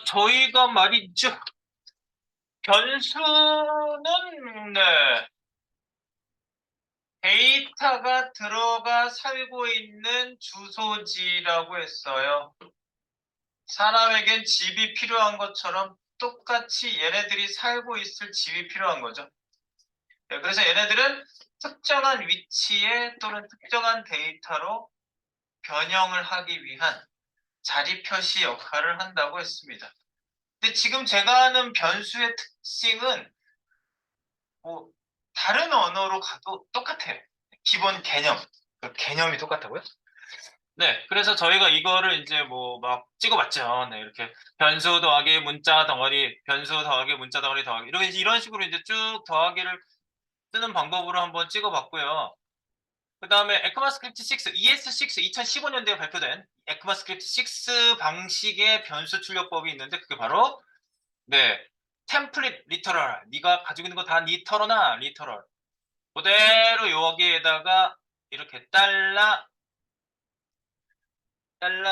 저희가 말이죠. 변수는, 네, 데이터가 들어가 살고 있는 주소지라고 했어요. 사람에겐 집이 필요한 것처럼 똑같이 얘네들이 살고 있을 집이 필요한 거죠. 네, 그래서 얘네들은 특정한 위치에 또는 특정한 데이터로 변형을 하기 위한 자리 표시 역할을 한다고 했습니다. 근데 지금 제가 하는 변수의 특징은 뭐 다른 언어로 가도 똑같아요. 기본 개념, 그 개념이 똑같다고요? 네, 그래서 저희가 이거를 이제 뭐 막 찍어봤죠. 네, 이렇게 변수 더하기 문자 덩어리, 변수 더하기 문자 덩어리 더하기 이런 식으로 이제 쭉 더하기를 쓰는 방법으로 한번 찍어봤고요. 그 다음에 에크마스크립트 6, ES6 2015년도에 발표된 에크마스크립트 6 방식의 변수 출력법이 있는데 그게 바로 네, 템플릿 리터럴. 네가 가지고 있는 거 다 리터럴나 리터럴. 그대로 여기에다가 이렇게 달러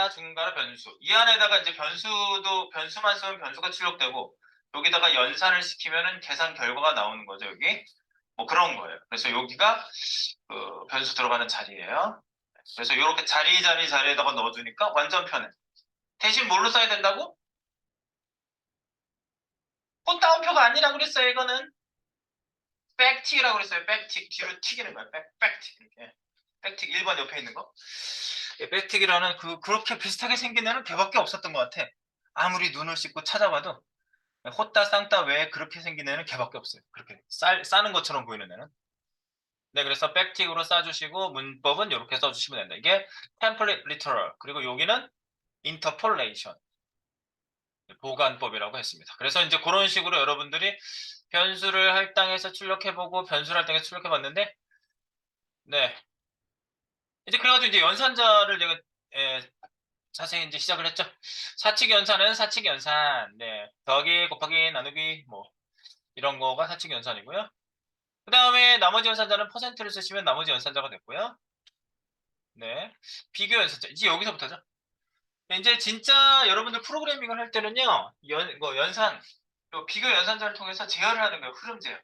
중괄호 변수. 이 안에다가 이제 변수만 쓰면 변수가 출력되고 여기다가 연산을 시키면은 계산 결과가 나오는 거죠, 여기. 뭐 그런 거예요. 그래서 여기가 그 변수 들어가는 자리예요. 그래서 이렇게 자리에다가 넣어주니까 완전 편해. 대신 뭘로 써야 된다고? 꽃 다운표가 아니라 그랬어요, 이거는. 백틱이라고 그랬어요. 백틱. 뒤로 튀기는 거야. 백틱. 이렇게. 백틱 1번 옆에 있는 거. 예, 백틱이라는 그렇게 비슷하게 생긴 애는 걔밖에 없었던 것 같아. 아무리 눈을 씻고 찾아봐도 호따 쌍따 왜 그렇게 생긴 애는 걔밖에 없어요. 그렇게 싸는 것처럼 보이는 애는. 네, 그래서 백틱으로 싸주시고 문법은 이렇게 써주시면 된다. 이게 템플릿 리터럴 그리고 여기는 인터폴레이션 보관법이라고 했습니다. 그래서 이제 그런 식으로 여러분들이 변수를 할당해서 출력해보고 변수를 할당해서 출력해봤는데 네, 이제 그래가지고 이제 연산자를 제가 자세히 이제 시작을 했죠. 사칙 연산은 사칙 연산, 네, 더하기 곱하기 나누기 뭐 이런 거가 사칙 연산이고요. 그 다음에 나머지 연산자는 퍼센트를 쓰시면 나머지 연산자가 됐고요. 네, 비교 연산자 이제 여기서부터죠. 이제 진짜 여러분들 프로그래밍을 할 때는요, 연산, 비교 연산자를 통해서 제어를 하는 거예요. 흐름 제어.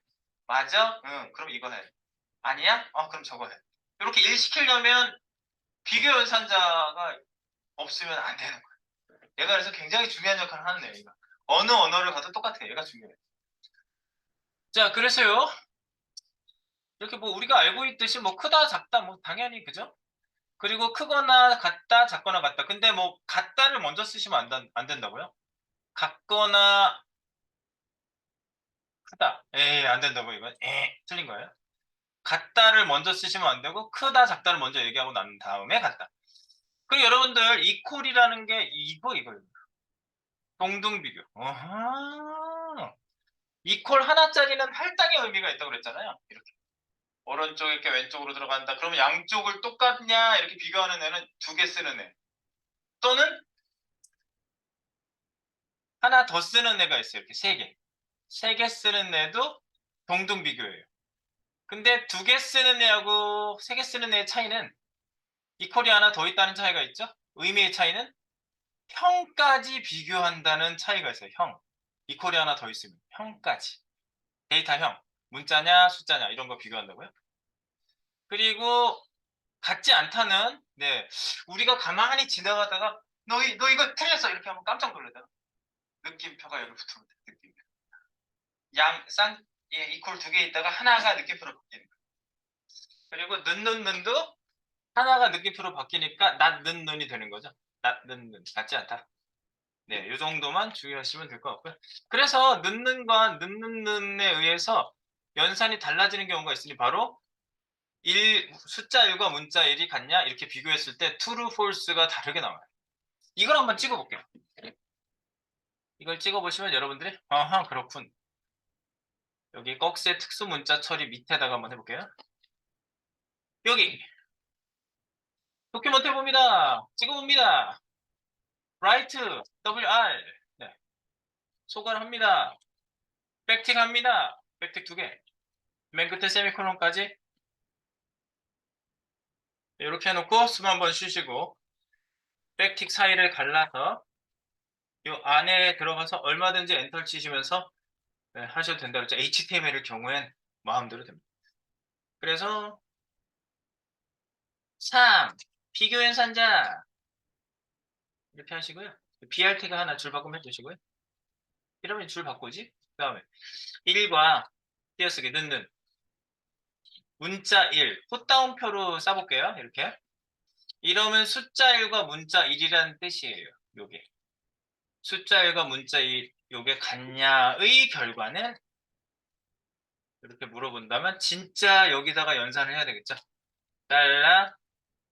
맞아? 응, 그럼 이거 해. 아니야? 그럼 저거 해. 이렇게 일 시키려면 비교 연산자가 없으면 안 되는 거예요. 얘가 그래서 굉장히 중요한 역할을 하는 애가. 어느 언어를 가도 똑같아요. 얘가 중요해. 자, 그래서요. 이렇게 뭐 우리가 알고 있듯이 뭐 크다, 작다, 뭐 당연히 그죠? 그리고 크거나 같다, 작거나 같다. 근데 뭐 같다를 먼저 쓰시면 안 된다고요? 같거나 크다. 에이, 안 된다고 이건. 틀린 거예요. 같다를 먼저 쓰시면 안 되고 크다, 작다를 먼저 얘기하고 난 다음에 같다. 그리고 여러분들 이퀄이라는 게 이거 동등 비교. 어허. 이퀄 하나짜리는 할당의 의미가 있다고 그랬잖아요. 이렇게 오른쪽 이렇게 왼쪽으로 들어간다. 그러면 양쪽을 똑같냐 이렇게 비교하는 애는 두 개 쓰는 애. 또는 하나 더 쓰는 애가 있어요. 이렇게 세 개. 세 개 쓰는 애도 동등 비교예요. 근데 두 개 쓰는 애하고 세 개 쓰는 애의 차이는 이퀄이 하나 더 있다는 차이가 있죠. 의미의 차이는 형까지 비교한다는 차이가 있어요. 형. 이퀄이 하나 더 있으면 형까지. 데이터 형. 문자냐 숫자냐 이런 거 비교한다고요. 그리고 같지 않다는 네 우리가 가만히 지나가다가 너 이거 틀렸어 이렇게 하면 깜짝 놀라잖아. 느낌표가 여기 붙으면 돼. 느낌표. 이퀄 두 개 있다가 하나가 느낌표로 바뀌는 거야. 그리고 는도 하나가 느낌표로 바뀌니까 낫는눈이 되는 거죠. 낫는눈 같지 않다. 네, 이 정도만 주의하시면 될 것 같고요. 그래서 는는과 는는눈에 의해서 연산이 달라지는 경우가 있으니 바로 숫자 1과 문자 1이 같냐 이렇게 비교했을 때 true, false가 다르게 나와요. 이걸 한번 찍어볼게요. 이걸 찍어보시면 여러분들이 아하 그렇군. 여기 꺽쇠 특수 문자 처리 밑에다가 한번 해볼게요. 여기 도큐먼트 해봅니다. 찍어봅니다. write WR 네. 소괄합니다. 백틱 합니다. 백틱 두 개. 맨 끝에 세미콜론까지 이렇게 해놓고 숨 한번 쉬시고 백틱 사이를 갈라서 요 안에 들어가서 얼마든지 엔터 치시면서 네, 하셔도 된다 그랬죠. HTML의 경우엔 마음대로 됩니다. 그래서 3. 비교 연산자 이렇게 하시고요. BRT가 하나 줄 바꿈 해주시고요. 이러면 줄 바꾸지? 그 다음에 1과 띄어쓰기 넣는 문자 1 풋다운표로 써볼게요. 이렇게 이러면 숫자 1과 문자 1이라는 뜻이에요. 요게 숫자 1과 문자 1 요게 같냐의 결과는 이렇게 물어본다면 진짜 여기다가 연산을 해야 되겠죠. 달러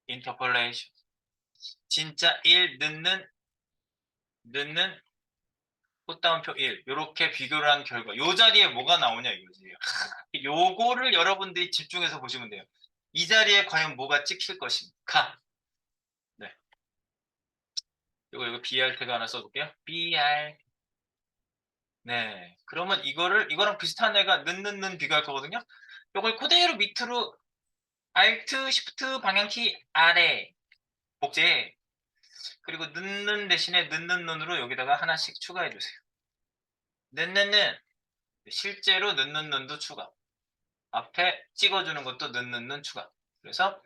인터폴레이션 진짜 1 넣는 풋다운표 1 이렇게 비교를 한 결과 요 자리에 뭐가 나오냐 이거지. 요거를 여러분들이 집중해서 보시면 돼요. 이 자리에 과연 뭐가 찍힐 것인가. 네. 이거 BR태가 하나 써볼게요. BR. 네. 그러면 이거랑 비슷한 애가 넣는 비교할 거거든요. 이걸 그대로 밑으로 Alt, Shift 방향키 아래 복제. 그리고 넣는 대신에 넣는 눈으로 여기다가 하나씩 추가해 주세요. 넣는 실제로 넣는 눈도 추가. 앞에 찍어주는 것도 넣는 추가. 그래서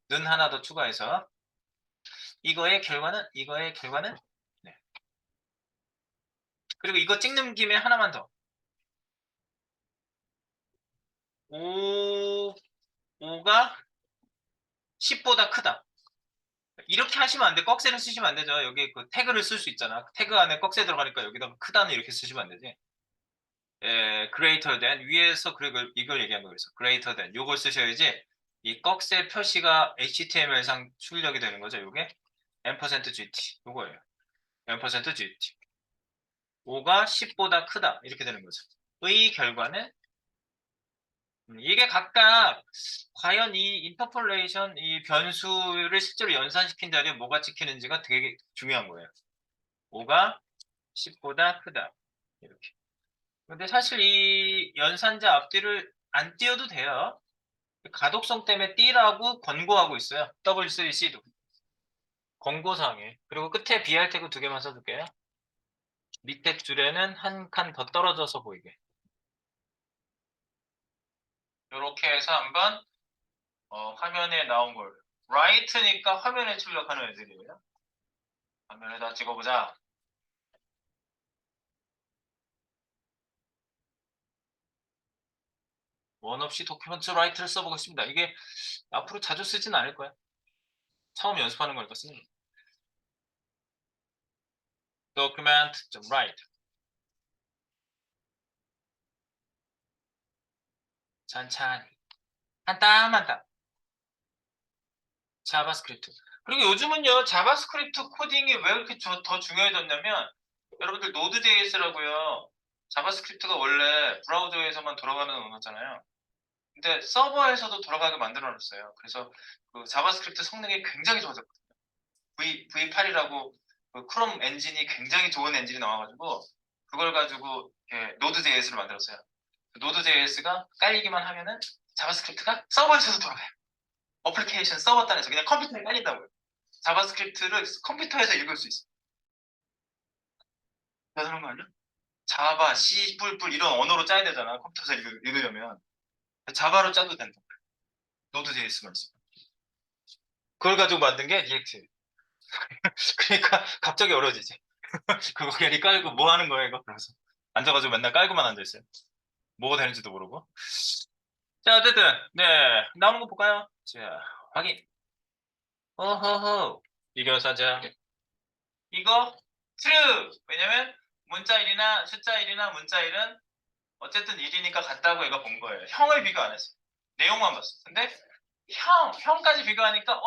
는 하나 더 추가해서 이거의 결과는 네. 그리고 이거 찍는 김에 하나만 더 5가 10보다 크다. 이렇게 하시면 안 돼. 꺽쇠를 쓰시면 안 되죠. 여기 그 태그를 쓸 수 있잖아. 태그 안에 꺽쇠 들어가니까 여기다가 크다는 이렇게 쓰시면 안 되지. greater than 위에서 그리고 이걸 얘기한 거였어. greater than 요걸 쓰셔야지 이 꺽쇠 표시가 HTML상 출력이 되는 거죠. 요게 %gt 요거예요. %gt 5가 10보다 크다 이렇게 되는 거죠. 의 결과는 이게 각각 과연 이 인터폴레이션 이 변수를 실제로 연산시킨 자리에 뭐가 찍히는지가 되게 중요한 거예요. 5가 10보다 크다 이렇게. 근데 사실 이 연산자 앞뒤를 안 띄워도 돼요. 가독성 때문에 띄라고 권고하고 있어요. W3C도. 권고사항에. 그리고 끝에 BR 태그 2개만 써줄게요. 밑에 줄에는 한 칸 더 떨어져서 보이게. 이렇게 해서 한번 화면에 나온 걸 right니까 화면에 출력하는 애들이에요. 화면에다 찍어보자. 원 없이 도큐멘트 라이트를 써보겠습니다. 이게 앞으로 자주 쓰진 않을 거야. 처음 연습하는 거니까 쓰는 거야. document.write 찬찬히 한 땀 한 땀 자바스크립트. 그리고 요즘은요 자바스크립트 코딩이 왜 이렇게 더 중요해졌냐면 여러분들 노드.js라고요. 자바스크립트가 원래 브라우저에서만 돌아가는 언어잖아요. 근데 서버에서도 돌아가게 만들어놨어요. 그래서 그 자바스크립트 성능이 굉장히 좋아졌거든요. V8이라고 그 크롬 엔진이 굉장히 좋은 엔진이 나와가지고 그걸 가지고 노드.js를 만들었어요. 노드.js가 깔리기만 하면은 자바스크립트가 서버에서도 돌아가요. 어플리케이션 서버 단에서 그냥 컴퓨터에 깔린다고요. 자바스크립트를 컴퓨터에서 읽을 수 있어요. 대단한 거 아니야? 자바, C, 뿔뿔 이런 언어로 짜야 되잖아. 컴퓨터에서 읽으려면. 자바로 짜도 된다. 노드.js만 있어. 그걸 가지고 만든 게 리액트. 그러니까 갑자기 어려워지지. 그거 괜히 깔고 뭐 하는 거야 이거? 그래서 앉아가지고 맨날 깔고만 앉아있어요. 뭐가 되는지도 모르고. 자 어쨌든 네 나오는 거 볼까요? 자 확인. 어허허 이겨사자 이거 true. 왜냐면 문자 1이나 숫자 1이나 문자 1은 어쨌든 1이니까 같다고 얘가 본 거예요. 형을 비교 안 했어. 내용만 봤어. 근데 형까지 비교하니까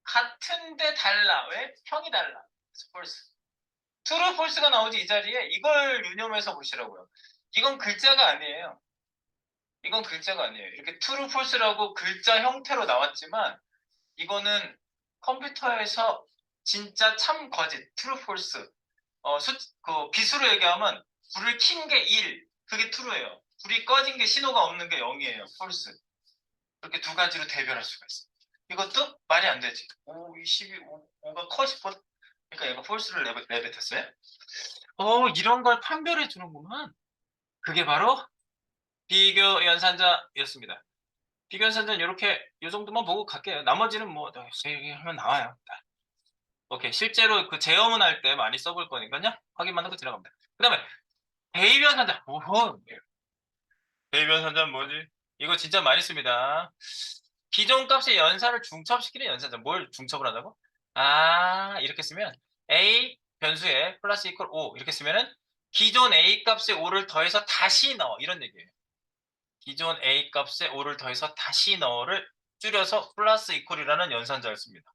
같은데 달라. 왜? 형이 달라. false. true, false가 나오지 이 자리에 이걸 유념해서 보시라고요. 이건 글자가 아니에요. 이건 글자가 아니에요. 이렇게 true, false라고 글자 형태로 나왔지만 이거는 컴퓨터에서 진짜 참 거짓, true, false. 그 빛으로 얘기하면 불을 킨 게 1, 그게 true예요. 불이 꺼진 게 신호가 없는 게 0이에요. false. 이렇게 두 가지로 대별할 수가 있어요. 이것도 말이 안 되지. 5, 12, 5가 커 싶어. 그러니까 얘가 false를 내뱉었어요. 이런 걸 판별해 주는구만. 그게 바로 비교 연산자였습니다. 비교 연산자는 이렇게 이 정도만 보고 갈게요. 나머지는 뭐 하면 나와요. 오케이. 실제로 그 재험은 할 때 많이 써볼 거니까요. 확인만 하고 들어갑니다. 그 다음에 대입 연산자. 오호. 대입 연산자는 뭐지? 이거 진짜 많이 씁니다. 기존 값의 연산을 중첩시키는 연산자. 뭘 중첩을 하자고? 이렇게 쓰면 a 변수에 플러스 이퀄 5 이렇게 쓰면은 기존 a 값에 5를 더해서 다시 넣어 이런 얘기예요. 기존 a 값에 5를 더해서 다시 넣어를 줄여서 플러스 이퀄이라는 연산자를 씁니다.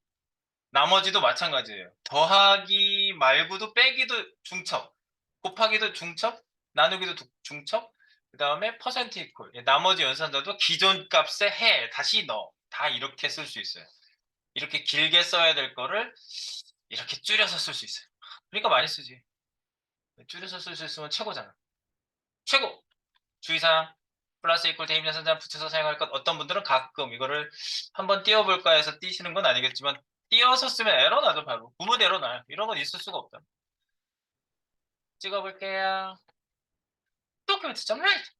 나머지도 마찬가지예요. 더하기 말고도 빼기도 중첩, 곱하기도 중첩, 나누기도 중첩, 그 다음에 퍼센트 이퀄. 나머지 연산자도 기존 값에 해, 다시 넣어. 다 이렇게 쓸 수 있어요. 이렇게 길게 써야 될 거를 이렇게 줄여서 쓸 수 있어요. 그러니까 많이 쓰지. 줄여서 쓸 수 있으면 최고잖아. 최고! 주의사항. 플러스 이퀄 대입 연산자 붙여서 사용할 것. 어떤 분들은 가끔 이거를 한번 띄워볼까 해서 띄시는 건 아니겠지만 띄어서 쓰면 에러 나죠. 바로 구문 에러 나요. 이런 건 있을 수가 없다. 찍어볼게요. 도큐멘트.right.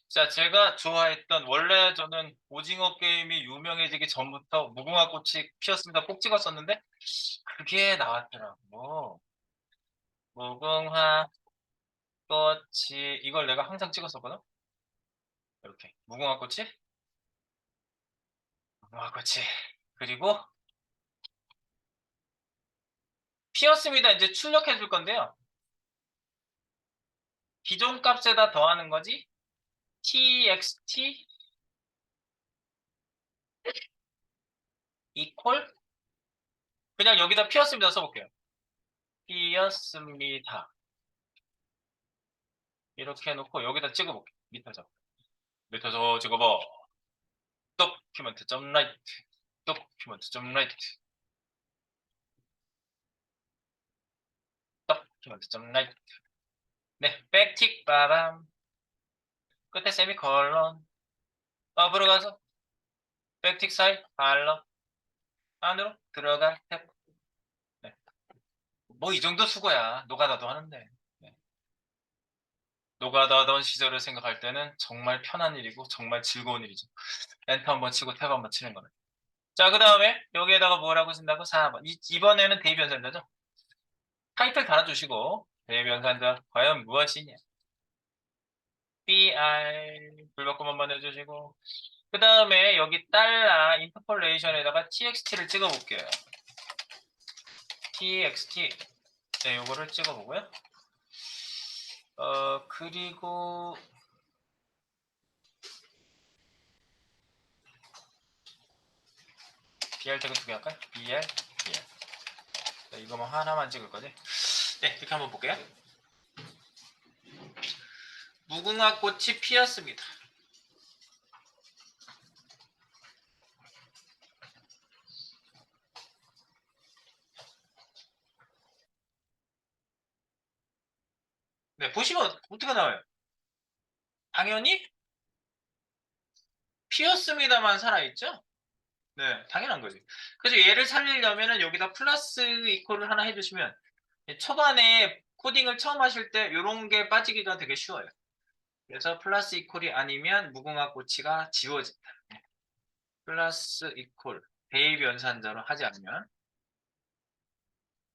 자, 제가 좋아했던 원래 저는 오징어 게임이 유명해지기 전부터 무궁화 꽃이 피었습니다. 꼭 찍었었는데 그게 나왔더라고. 무궁화 꽃이 이걸 내가 항상 찍었었거든. 이렇게 무궁화 꽃이 무궁화 꽃이 그리고 피었습니다. 이제 출력해 줄 건데요. 기존 값에다 더하는 거지. txt equal 그냥 여기다 피었습니다 써볼게요. 피었습니다. 이렇게 해놓고 여기다 찍어볼게요. 밑에서 찍어봐. document.write document.write document.write 네, 백틱 빠밤 끝에 세미콜론 업으로 가서 백틱 사이 발러 안으로 들어가 탭. 네. 뭐 이 정도 수고야. 노가다도 하는데. 네. 노가다던 시절을 생각할 때는 정말 편한 일이고 정말 즐거운 일이죠. 엔터 한번 치고 탭 한번 치는 거는. 자, 그 다음에 여기에다가 뭐라고 쓴다고? 4번. 이번에는 대변산자죠. 타이틀 달아주시고 대변산자 과연 무엇이냐? BR 불바꿈 한번 해주시고 그 다음에 여기 달러 인터폴레이션에다가 txt를 찍어볼게요. txt 네, 요거를 찍어보고요. 그리고 BR 태그 2개 할까요? BR 자, 이거만 하나만 찍을 거지? 네, 이렇게 한번 볼게요. 무궁화 꽃이 피었습니다. 네, 보시면 어떻게 나와요? 당연히 피었습니다만 살아있죠? 네, 당연한 거지. 그래서 얘를 살리려면은 여기다 플러스 이퀄을 하나 해주시면 초반에 코딩을 처음 하실 때 이런 게 빠지기가 되게 쉬워요. 그래서 플러스 이퀄이 아니면 무궁화 꽃이가 지워진다. 플러스 이퀄 대입 연산자로 하지 않으면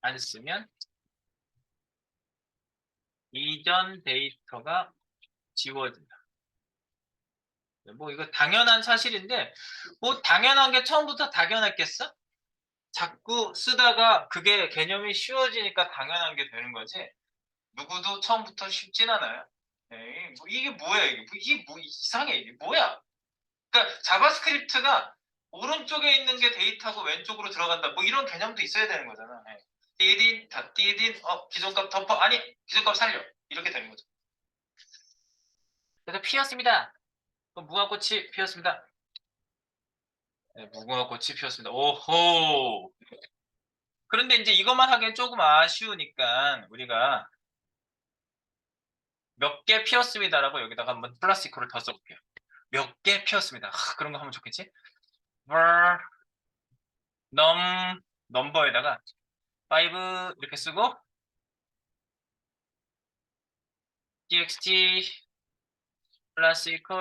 안 쓰면 이전 데이터가 지워진다. 뭐 이거 당연한 사실인데 뭐 당연한 게 처음부터 당연했겠어? 자꾸 쓰다가 그게 개념이 쉬워지니까 당연한 게 되는 거지. 누구도 처음부터 쉽진 않아요. 에이, 뭐 이게 뭐야 이게 뭐 이상해 이게 뭐야? 그러니까 자바스크립트가 오른쪽에 있는 게 데이터고 왼쪽으로 들어간다. 뭐 이런 개념도 있어야 되는 거잖아. 띠딘 다 띠딘 기존값 덮어 아니 기존값 살려 이렇게 되는 거죠. 그래서 피었습니다. 무궁화꽃이 피었습니다. 네, 무궁화꽃이 피었습니다. 오호. 그런데 이제 이것만 하기엔 조금 아쉬우니까 우리가 몇 개 피었습니다라고 여기다가 한번 플라스티크를 더 써볼게요. 몇 개 피었습니다. 그런 거 하면 좋겠지? 넘버에다가 5 이렇게 쓰고 txt 플러스 이퀄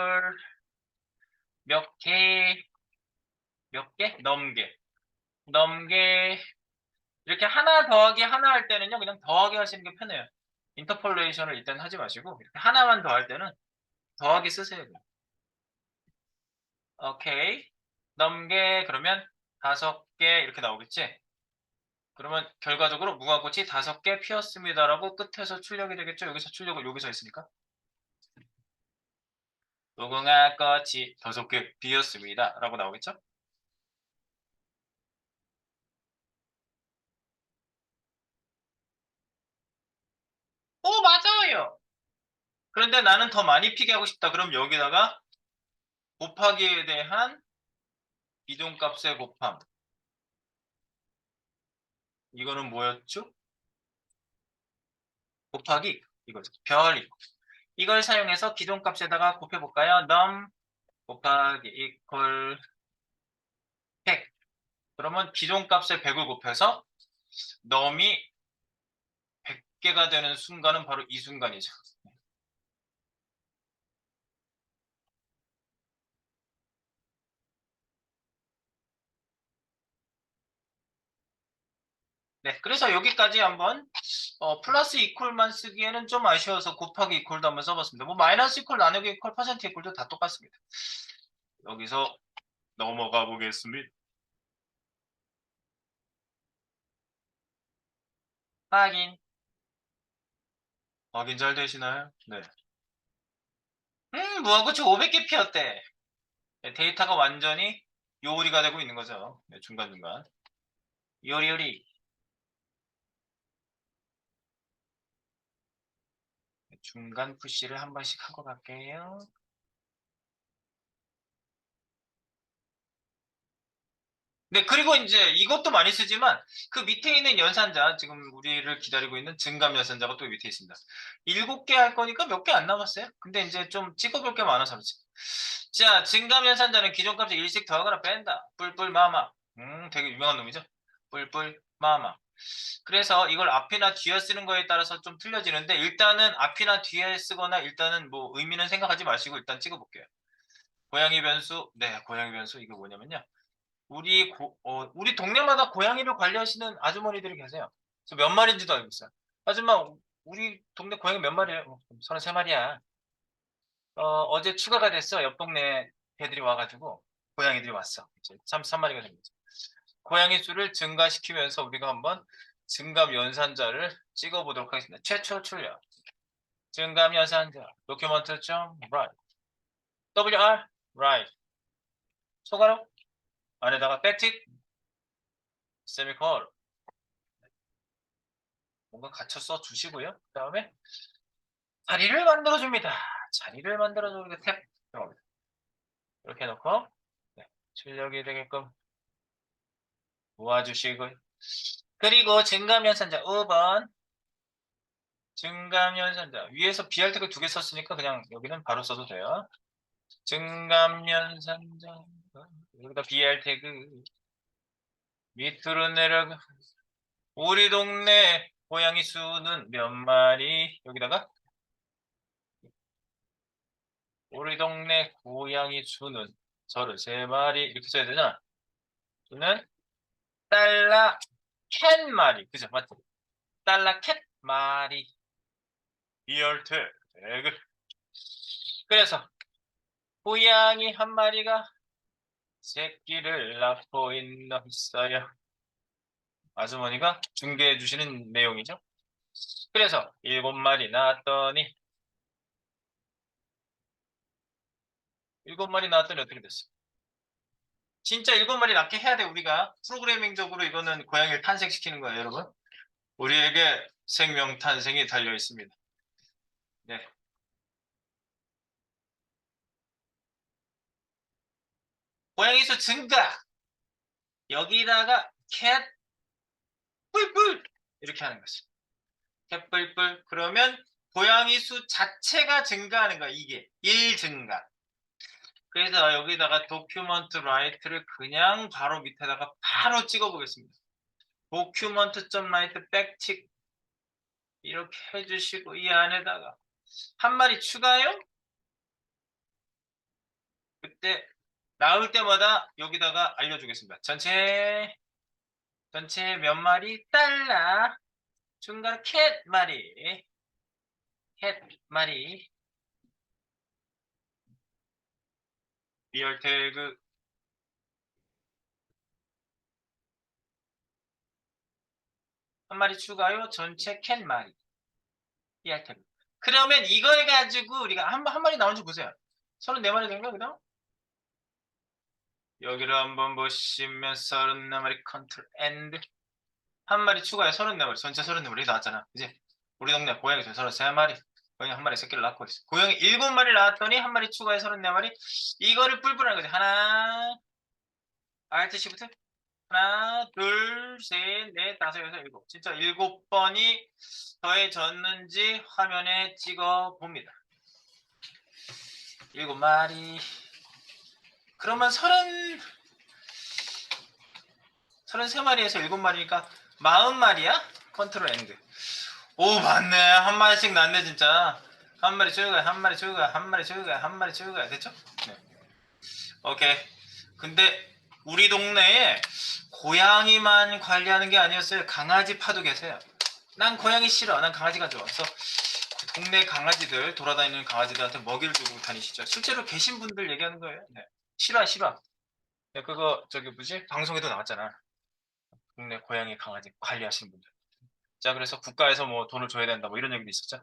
몇 개, 몇 개? 넘게 이렇게 하나 더하기 하나 할 때는요 그냥 더하기 하시는 게 편해요. 인터폴레이션을 일단 하지 마시고 이렇게 하나만 더할 때는 더하기 쓰세요. 오케이. 넘게 그러면 5개 이렇게 나오겠지? 그러면 결과적으로 무화꽃이 5개 피었습니다라고 끝에서 출력이 되겠죠? 여기서 출력을 여기서 했으니까. 무궁화 꽃이 5개 피었습니다 라고 나오겠죠? 오, 맞아요. 그런데 나는 더 많이 피게 하고 싶다. 그럼 여기다가 곱하기에 대한 이동값의 곱함. 이거는 뭐였죠? 곱하기 이거죠. 별 이걸 사용해서 기존값에다가 곱해볼까요? num 곱하기 equal 100. 그러면 기존값에 100을 곱해서 num이 100개가 되는 순간은 바로 이 순간이죠. 네, 그래서 여기까지 한번 플러스 이퀄만 쓰기에는 좀 아쉬워서 곱하기 이퀄도 한번 써봤습니다. 뭐 마이너스 이퀄, 나누기 이퀄, 퍼센트 이퀄도 다 똑같습니다. 여기서 넘어가 보겠습니다. 확인. 확인 잘 되시나요? 네. 무화꽃이 500개 피었대. 네, 데이터가 완전히 요리가 되고 있는 거죠. 네, 중간중간. 요리요리. 네, 중간 푸시를 한 번씩 하고 갈게요. 네, 그리고 이제 이것도 많이 쓰지만 그 밑에 있는 연산자, 지금 우리를 기다리고 있는 증감 연산자가 또 밑에 있습니다. 7개 할 거니까 몇 개 안 남았어요. 근데 이제 좀 찍어볼 게 많아서 그렇지. 자, 증감 연산자는 기존 값에 일씩 더하거나 뺀다. 뿔뿔 마마. 되게 유명한 놈이죠. 뿔뿔 마마. 그래서 이걸 앞이나 뒤에 쓰는 거에 따라서 좀 틀려지는데 일단은 앞이나 뒤에 쓰거나 일단은 뭐 의미는 생각하지 마시고 일단 찍어볼게요. 고양이 변수. 네, 고양이 변수. 이게 뭐냐면요. 우리 동네마다 고양이를 관리하시는 아주머니들이 계세요. 그래서 몇 마리인지도 알고 있어요. 아줌마, 우리 동네 고양이 몇 마리예요? 33마리야. 어제 추가가 됐어. 옆 동네 개들이 와가지고 고양이들이 왔어. 이제 33마리가 된 거죠. 고양이 수를 증가시키면서 우리가 한번 증감 연산자를 찍어보도록 하겠습니다. 최초 출력. 증감 연산자. document.write. WR. write. 소가로 안에다가 백틱. 세미콜. 뭔가 갖춰 써 주시고요. 그 다음에 자리를 만들어줍니다. 자리를 만들어줘. 이렇게 탭 들어갑니다. 이렇게 해놓고 네, 출력이 되게끔 모아주시고요. 그리고 증감연산자 5번 증감연산자 위에서 BR 태그 2개 썼으니까 그냥 여기는 바로 써도 돼요. 증감연산자 여기다 BR 태그 밑으로 내려가 우리 동네 고양이 수는 몇 마리 여기다가 우리 동네 고양이 수는 33마리 이렇게 써야 되잖아. 수는 달러 캣 마리 그죠 맞죠? 달러 캣 마리 리얼트 태그 그래서 고양이 한 마리가 새끼를 낳고 있어요. 아주머니가 중계해 주시는 내용이죠. 그래서 7마리 낳았더니 7마리 낳았더니 어떻게 됐어? 진짜 7마리 낳게 해야 돼 우리가 프로그래밍적으로 이거는 고양이를 탄생시키는 거예요 여러분. 우리에게 생명 탄생이 달려 있습니다. 네. 고양이 수 증가 여기다가 캣 뿔뿔 이렇게 하는 거죠. 캣 뿔뿔 그러면 고양이 수 자체가 증가하는 거야 이게 1 증가. 그래서 여기다가 document write를 그냥 바로 밑에다가 바로 찍어 보겠습니다. document.write 백칙 이렇게 해주시고 이 안에다가 한 마리 추가요? 그때 나올 때마다 여기다가 알려주겠습니다. 전체 몇 마리 달러 중간에 캣 마리 리얼 태그 한 마리 추가요. 전체 캣 마리 리얼 태그. 그러면 이걸 가지고 우리가 한 마리 나온지 보세요. 34마리 된가 그다음? 여기를 한번 보시면 34마리 컨트롤 엔드 한 마리 추가해 34마리 전체 34마리 나왔잖아. 이제 우리 동네 고양이 33마리 고양이 한 마리 새끼를 낳고 있어. 고양이 7마리 낳았더니 한 마리 추가해 34마리 이거를 뿔뿔하는 거지. 하나 알트 시프트 하나 둘셋넷 다섯 여섯 일곱 진짜 7번이 더해졌는지 화면에 찍어 봅니다. 7마리 그러면 33마리에서 7마리니까 40마리야? 컨트롤 엔드. 오 맞네. 한 마리씩 났네 진짜. 한 마리 줄거야 한 마리 줄거야 한 마리 줄거야 한 마리 줄거야 됐죠? 네. 오케이. 근데 우리 동네에 고양이만 관리하는 게 아니었어요. 강아지 파도 계세요. 난 고양이 싫어. 난 강아지가 좋아. 그래서 동네 강아지들 돌아다니는 강아지들한테 먹이를 주고 다니시죠. 실제로 계신 분들 얘기하는 거예요. 네. 싫어. 네, 그거 저기 뭐지? 방송에도 나왔잖아. 동네 고양이 강아지 관리하시는 분들. 자, 그래서 국가에서 뭐 돈을 줘야 된다 뭐 이런 얘기도 있었죠.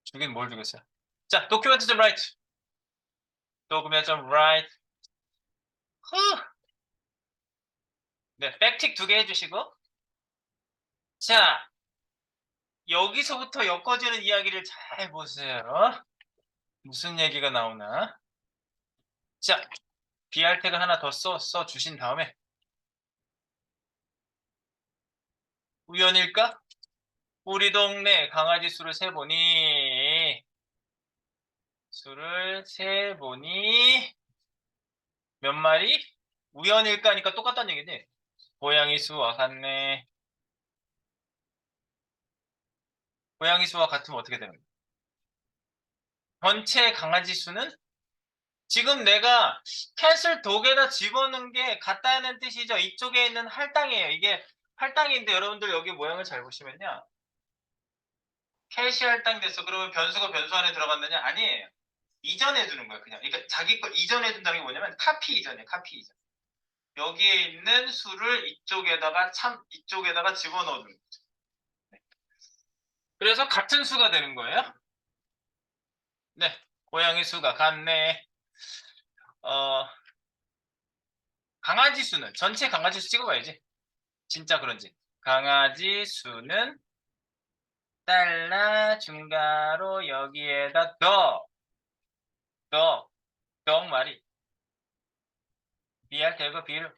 주긴 뭘 주겠어요. 자, document 좀 write. document 좀 write. 네, 팩틱 2개 해주시고. 자, 여기서부터 엮어지는 이야기를 잘 보세요. 무슨 얘기가 나오나? 자, BR 태그 하나 더 써주신 다음에 우연일까? 우리 동네 강아지 수를 세보니 몇 마리? 우연일까니까 똑같다는 얘기지. 고양이 수와 같네. 고양이 수와 같으면 어떻게 되는 거야? 전체 강아지 수는 지금 내가 캣을 독에다 집어넣은 게 같다는 뜻이죠. 이쪽에 있는 할당이에요. 이게 할당인데 여러분들 여기 모양을 잘 보시면요. 캣이 할당됐어. 그러면 변수가 변수 안에 들어갔느냐? 아니에요. 이전해 두는 거야 그냥. 그러니까 자기 거 이전해 둔다는 게 뭐냐면 카피 이전이에요. 카피 이전. 여기에 있는 수를 이쪽에다가 집어넣어 두는 거죠. 네. 그래서 같은 수가 되는 거예요. 네. 고양이 수가 같네. 강아지 수는 전체 강아지 수 찍어봐야지. 진짜 그런지. 강아지 수는 달러 중가로 여기에다 말이 BR 대고 B를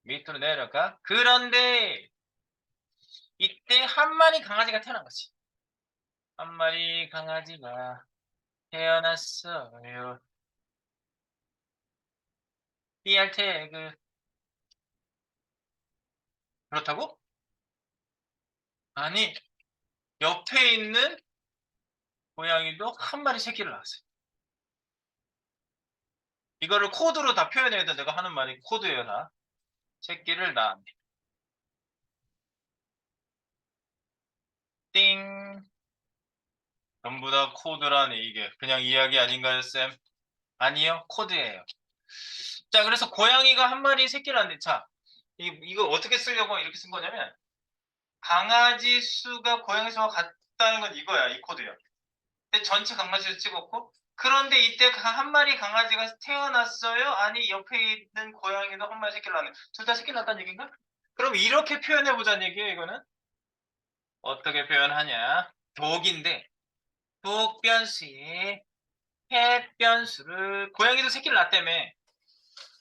밑으로 내려가. 그런데 이때 한 마리 강아지가 태어난 거지. 한 마리 강아지가 태어났어요. BR 태그 그렇다고? 아니 옆에 있는 고양이도 한 마리 새끼를 낳았어요. 이거를 코드로 다 표현해야 돼. 내가 하는 말이 코드예요 다. 새끼를 낳았네. 띵. 전부 다 코드라니 이게 그냥 이야기 아닌가요 쌤? 아니요 코드예요. 자 그래서 고양이가 한 마리 새끼를 낳는데 자 이거 어떻게 쓰려고 이렇게 쓴 거냐면 강아지 수가 고양이 수와 같다는 건 이거야 이 코드야. 근데 전체 강아지 수 찍었고 그런데 이때 한 마리 강아지가 태어났어요? 아니 옆에 있는 고양이도 한 마리 새끼를 낳는 둘 다 새끼를 낳았다는 얘기인가? 그럼 이렇게 표현해 보자는 얘기예요 이거는. 어떻게 표현하냐 독인데 독 변수에 펫 변수를 고양이도 새끼를 낳았다며.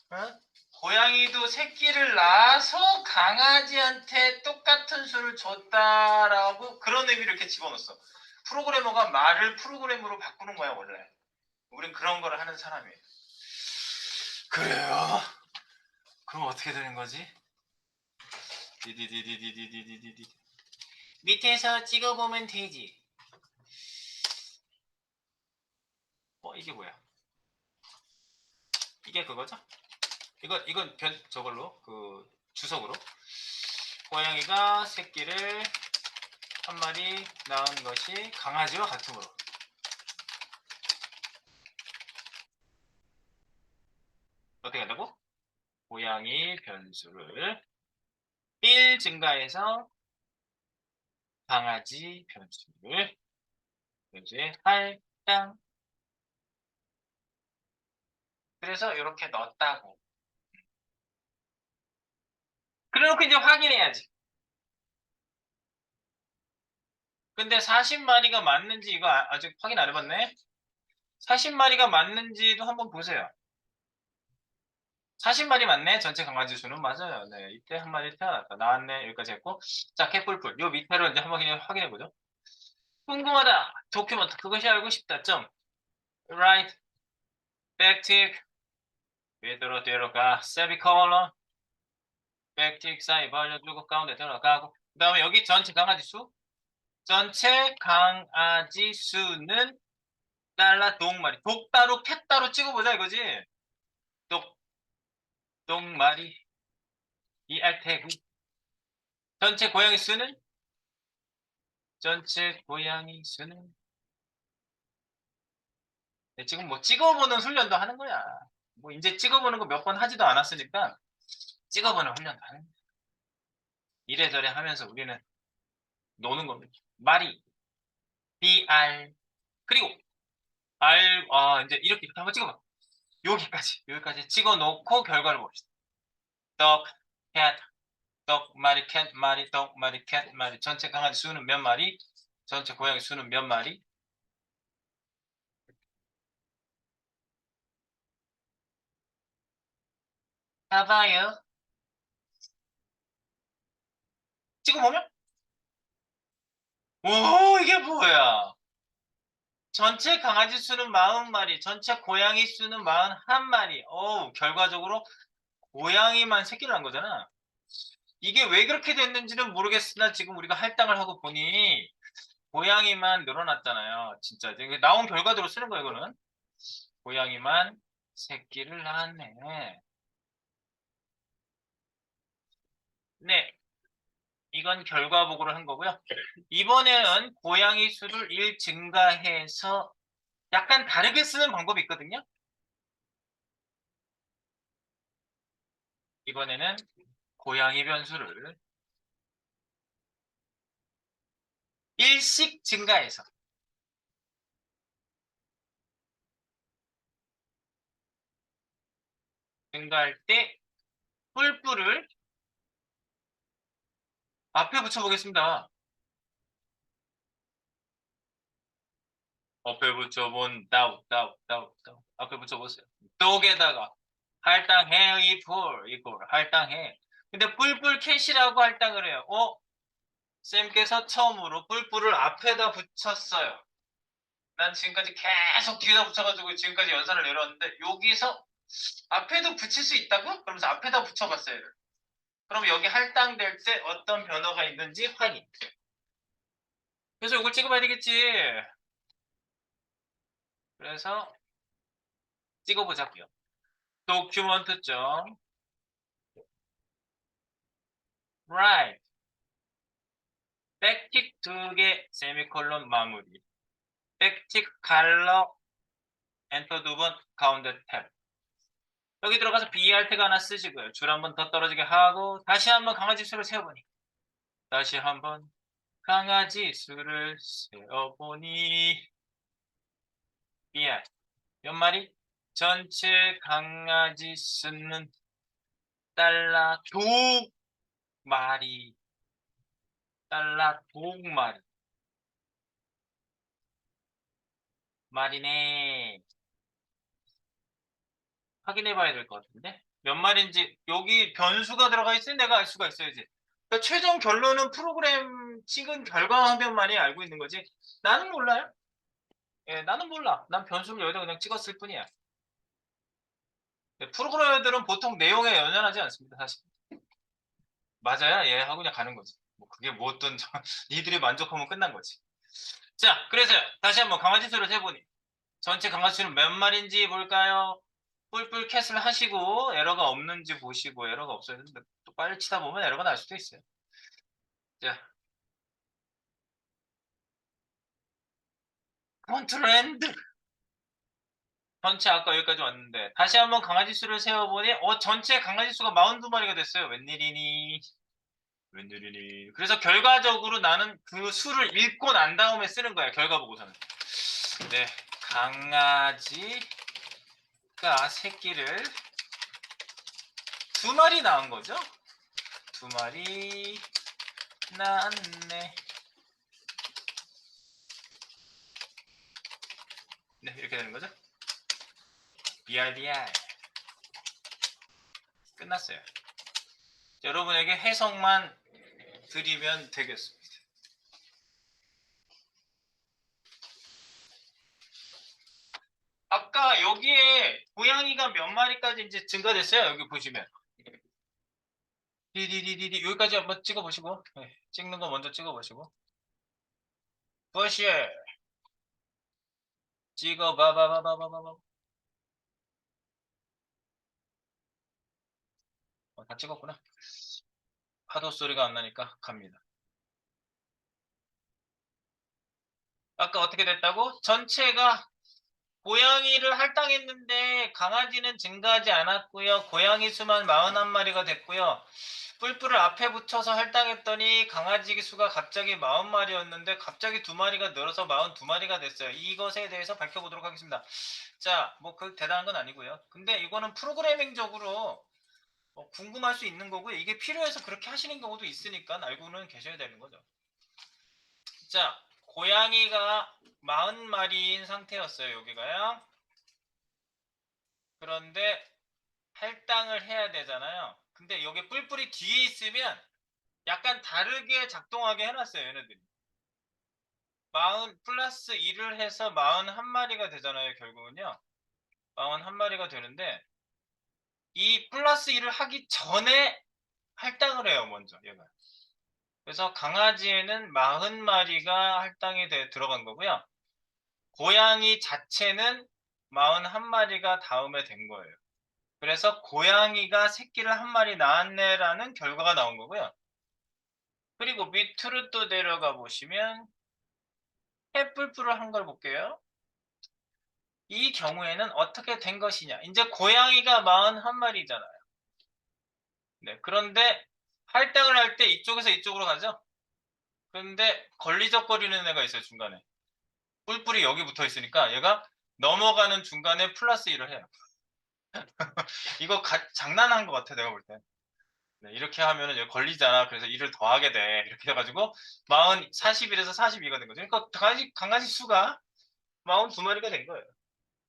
어? 고양이도 새끼를 낳아서 강아지한테 똑같은 수를 줬다라고 그런 의미를 이렇게 집어넣었어. 프로그래머가 말을 프로그램으로 바꾸는 거야 원래. 우린 그런 거를 하는 사람이에요. 그래요? 그럼 어떻게 되는 거지? 디디디디디디디디디. 밑에서 찍어보면 되지. 이게 뭐야? 이게 그거죠? 이건 저걸로 그 주석으로 고양이가 새끼를 한 마리 낳은 것이 강아지와 같으므로. 어떻게 한다고? 고양이 변수를 1 증가해서 강아지 변수를 이제 할당. 그래서 이렇게 넣었다고. 그래놓고 이제 확인해야지. 근데 40마리가 맞는지 이거 아직 확인 안 해봤네. 40마리가 맞는지도 한번 보세요. 40마리 맞네. 전체 강아지 수는 맞아요. 네, 이때 한 마리 태어났다. 나왔네. 여기까지 했고. 자, 개뿔뿔. 요 밑에로 이제 한번 그냥 확인해보죠. 궁금하다. 도큐먼트. 그것이 알고 싶다. 점. right. backtick. 위로 뒤로 가. 세미콜론. backtick 사이 벌려주고 가운데 들어가고. 그 다음에 여기 전체 강아지 수. 전체 강아지 수는 달러 동마리. 독 따로 캣 따로 찍어보자 이거지. 동마리. 이 알테그. 전체 고양이 수는? 전체 고양이 수는? 네, 지금 뭐 찍어보는 훈련도 하는 거야. 뭐 이제 찍어보는 거 몇 번 하지도 않았으니까 찍어보는 훈련도 하는 거야. 이래저래 하면서 우리는 노는 겁니다. 마리, BR, 그리고 이제 이렇게 한번 찍어봐. 여기까지 찍어놓고 결과를 봅시다. 떡, 캣, 떡, 마리, 캣, 마리, 떡, 마리, 캣, 마리. 전체 강아지 수는 몇 마리? 전체 고양이 수는 몇 마리? 봐봐요. 찍어보면? 오, 이게 뭐야? 전체 강아지 수는 40마리, 전체 고양이 수는 41마리. 결과적으로 고양이만 새끼를 한 거잖아. 이게 왜 그렇게 됐는지는 모르겠으나 지금 우리가 할당을 하고 보니 고양이만 늘어났잖아요. 진짜. 이게 나온 결과대로 쓰는 거예요, 이거는. 고양이만 새끼를 낳았네. 네. 이건 결과 보고를 한 거고요. 이번에는 고양이 수를 1 증가해서 약간 다르게 쓰는 방법이 있거든요. 이번에는 고양이 변수를 1씩 증가해서 증가할 때 뿔뿔을 앞에 붙여보겠습니다. 앞에 붙여본 다우 앞에 붙여보세요. 독에다가 할당해 이꼴 할당해. 근데 뿔뿔 캣이라고 할당을 해요. 쌤께서 처음으로 뿔뿔을 앞에다 붙였어요. 난 지금까지 계속 뒤에다 붙여가지고 지금까지 연산을 내려왔는데 여기서 앞에도 붙일 수 있다고? 그러면서 앞에다 붙여봤어요. 그럼 여기 할당될 때 어떤 변화가 있는지 확인. 그래서 이걸 찍어봐야 되겠지. 그래서 찍어보자고요. 도큐먼트 점 right 백틱 2개 세미콜론 마무리. 백틱 갈러 엔터 2번 가운데 탭. 여기 들어가서 BRT가 하나 쓰시고요. 줄 한 번 더 떨어지게 하고 다시 한번 강아지 수를 세어보니 다시 한번 강아지 수를 세어보니 BR 몇 마리? 전체 강아지 수는 달러 2마리 달러 2마리 말이네. 확인해 봐야 될 것 같은데 몇 마리인지 여기 변수가 들어가 있으니 내가 알 수가 있어야지. 그러니까 최종 결론은 프로그램 찍은 결과 화면만이 알고 있는 거지 나는 몰라요. 예, 나는 몰라. 난 변수를 여기다 그냥 찍었을 뿐이야. 네, 프로그래머들은 보통 내용에 연연하지 않습니다. 사실 맞아야 얘 하고 그냥 가는 거지. 뭐 그게 뭐 어떤 니들이 만족하면 끝난 거지. 자, 그래서 다시 한번 강아지 수를 세보니 전체 강아지 수는 몇 마리인지 볼까요? 뿔뿔 캣을 하시고 에러가 없는지 보시고 에러가 없어야 되는데 또 빨리 치다 보면 에러가 날 수도 있어요. 자, 컨트롤 전체 아까 여기까지 왔는데 다시 한번 강아지 수를 세어보니 전체 강아지 수가 42마리가 됐어요. 웬일이니? 웬일이니? 그래서 결과적으로 나는 그 수를 읽고 난 다음에 쓰는 거야. 결과 보고서는. 네, 강아지가 새끼를 2마리 낳은 거죠. 2마리 낳았네. 네, 이렇게 되는 거죠. BRBR 끝났어요. 여러분에게 해석만 드리면 되겠습니다. 아까 여기에 고양이가 몇 마리까지 이제 증가됐어요. 여기 보시면 디디디디디 여기까지 한번 찍어보시고 네, 찍는 거 먼저 찍어보시고 버시 찍어봐봐봐봐봐봐 다 찍었구나. 파도 소리가 안 나니까 갑니다. 아까 어떻게 됐다고? 전체가 고양이를 할당했는데 강아지는 증가하지 않았고요. 고양이 수만 41마리가 됐고요. 뿔뿔을 앞에 붙여서 할당했더니 강아지 수가 갑자기 40마리였는데 갑자기 2마리가 늘어서 42마리가 됐어요. 이것에 대해서 밝혀보도록 하겠습니다. 자, 뭐 그 대단한 건 아니고요. 근데 이거는 프로그래밍적으로 궁금할 수 있는 거고요. 이게 필요해서 그렇게 하시는 경우도 있으니까 알고는 계셔야 되는 거죠. 자, 고양이가 40마리인 상태였어요. 여기가요. 그런데 할당을 해야 되잖아요. 근데 여기 뿔뿔이 뒤에 있으면 약간 다르게 작동하게 해놨어요. 얘네들이. 40 플러스 1을 해서 41마리가 되잖아요. 결국은요. 41마리가 되는데 이 플러스 1을 하기 전에 할당을 해요. 먼저 얘가. 그래서 강아지에는 40마리가 할당이 들어간 거고요. 고양이 자체는 41마리가 다음에 된 거예요. 그래서 고양이가 새끼를 한 마리 낳았네라는 결과가 나온 거고요. 그리고 밑으로 또 내려가 보시면 해뿔뿔을 한 걸 볼게요. 이 경우에는 어떻게 된 것이냐. 이제 고양이가 41마리잖아요. 네, 그런데 할당을 할 때 이쪽에서 이쪽으로 가죠. 그런데 걸리적거리는 애가 있어요. 중간에. 뿔뿔이 여기 붙어 있으니까 얘가 넘어가는 중간에 플러스 1을 해요. 이거 장난한 것 같아 내가 볼 때. 네, 이렇게 하면은 여기 걸리잖아. 그래서 1을 더하게 돼. 이렇게 해가지고 41에서 42가 된 거죠. 그러니까 강아지 수가 42마리가 된 거예요.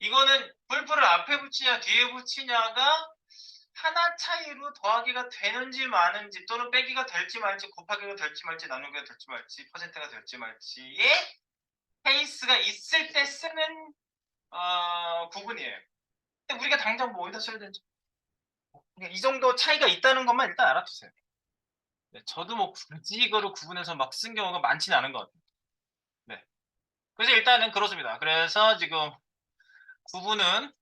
이거는 뿔뿔을 앞에 붙이냐 뒤에 붙이냐가 하나 차이로 더하기가 되는지 마는지 또는 빼기가 될지 말지 곱하기가 될지 말지 나누기가 될지 말지 퍼센트가 될지 말지의 케이스가 있을 때 쓰는 구분이에요. 근데 우리가 당장 뭐 어디다 써야 되는지 이 정도 차이가 있다는 것만 일단 알아두세요. 네, 저도 뭐 굳이 이거를 구분해서 막 쓴 경우가 많지는 않은 것 같아요. 네. 그래서 일단은 그렇습니다. 그래서 지금 구분은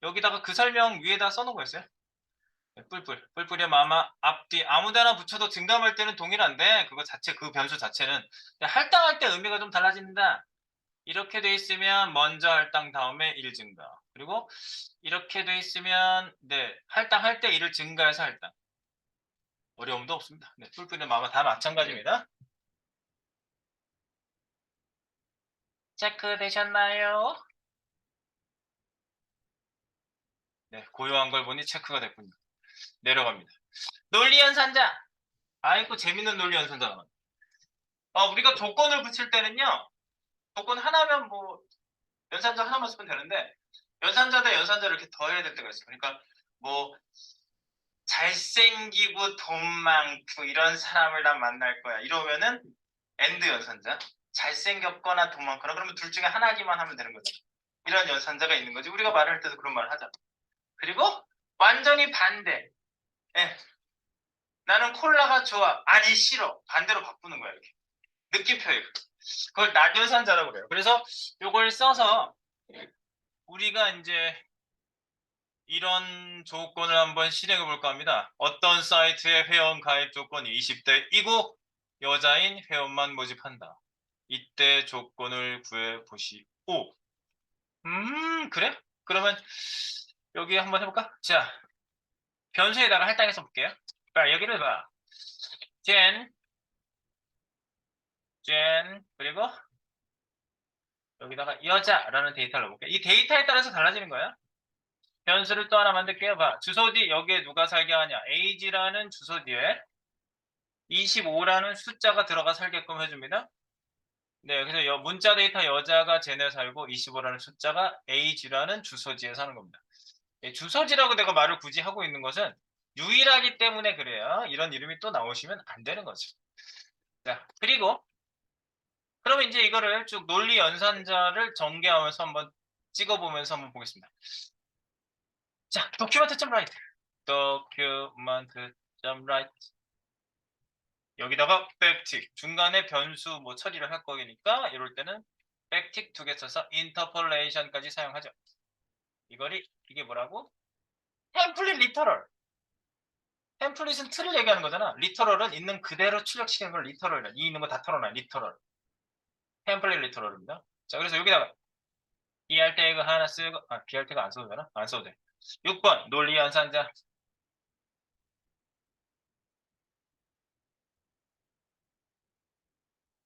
여기다가 그 설명 위에다 써놓은 거였어요. 네, 뿔뿔이야 마마 앞뒤 아무데나 붙여도 증감할 때는 동일한데 그거 자체 그 변수 자체는 할당할 때 의미가 좀 달라진다. 이렇게 돼 있으면 먼저 할당 다음에 1 증가. 그리고 이렇게 돼 있으면 네 할당할 때 1을 증가해서 할당. 어려움도 없습니다. 네, 뿔뿔이야 마마 다 마찬가지입니다. 체크되셨나요? 네, 고요한 걸 보니 체크가 됐군요. 내려갑니다. 논리연산자. 아이고 재밌는 논리연산자. 우리가 조건을 붙일 때는요. 조건 하나면 뭐 연산자 하나만 쓰면 되는데 연산자 대 연산자를 이렇게 더해야 될 때가 있어요. 그러니까 뭐 잘생기고 돈 많고 이런 사람을 난 만날 거야. 이러면은 엔드 연산자. 잘생겼거나 돈 많거나 그러면 둘 중에 하나기만 하면 되는 거죠. 이런 연산자가 있는 거지. 우리가 말을 할 때도 그런 말을 하자. 그리고 완전히 반대. 예. 나는 콜라가 좋아. 아니, 싫어. 반대로 바꾸는 거야, 이렇게. 느낌표예요. 그걸 낮연산자라고 그래요. 그래서 이걸 써서 우리가 이제 이런 조건을 한번 실행해 볼까 합니다. 어떤 사이트의 회원 가입 조건이 20대이고 여자인 회원만 모집한다. 이때 조건을 구해 보시오. 그래? 그러면 여기 한번 해볼까? 자, 변수에다가 할당해서 볼게요. 자, 여기를 봐. 그리고 여기다가 여자라는 데이터를 넣어볼게요. 이 데이터에 따라서 달라지는 거야. 변수를 또 하나 만들게요. 봐. 주소지 여기에 누가 살게 하냐. age라는 주소지에 25라는 숫자가 들어가 살게끔 해줍니다. 네, 그래서 문자 데이터 여자가 쟤네 살고 25라는 숫자가 age라는 주소지에 사는 겁니다. 주소지라고 내가 말을 굳이 하고 있는 것은 유일하기 때문에 그래요. 이런 이름이 또 나오시면 안 되는 거죠. 자, 그리고 그러면 이제 이거를 쭉 논리 연산자를 전개하면서 한번 찍어보면서 한번 보겠습니다. 자, document.write. document.write. 여기다가 백틱. 중간에 변수 뭐 처리를 할 거니까 이럴 때는 백틱 두 개 써서 interpolation까지 사용하죠. 이게 뭐라고? 템플릿 리터럴. 템플릿은 틀을 얘기하는 거잖아. 리터럴은 있는 그대로 출력시키는 걸 리터럴이야. 이 있는 거 다 털어놔. 리터럴. 템플릿 리터럴입니다. 자, 그래서 여기다가 BR 태그 하나 쓰고, BR 태그 안 써도 되나? 안 써도 돼. 6번, 논리 연산자.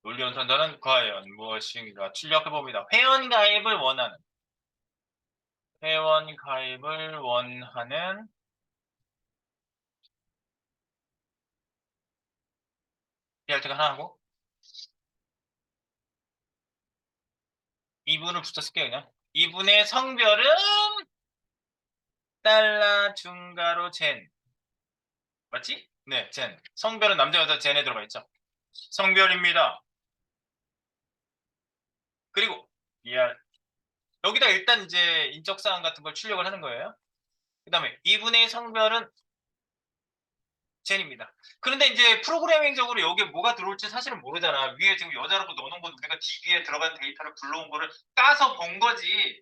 논리 연산자는 과연 무엇인가 출력해봅니다. 회원 가입을 원하는 BR 태그 하나 하고, 이분을 붙여 쓸게요, 그냥. 이분의 성별은 달러 중가로 젠. 맞지? 네, 젠. 성별은 남자, 여자 젠에 들어가 있죠. 성별입니다. 그리고 여기다 일단 이제 인적사항 같은 걸 출력을 하는 거예요. 그 다음에 이분의 성별은 젠입니다. 그런데 이제 프로그래밍적으로 여기에 뭐가 들어올지 사실은 모르잖아. 위에 지금 여자라고 넣어놓은 건 우리가 DB에 들어간 데이터를 불러온 거를 까서 본 거지.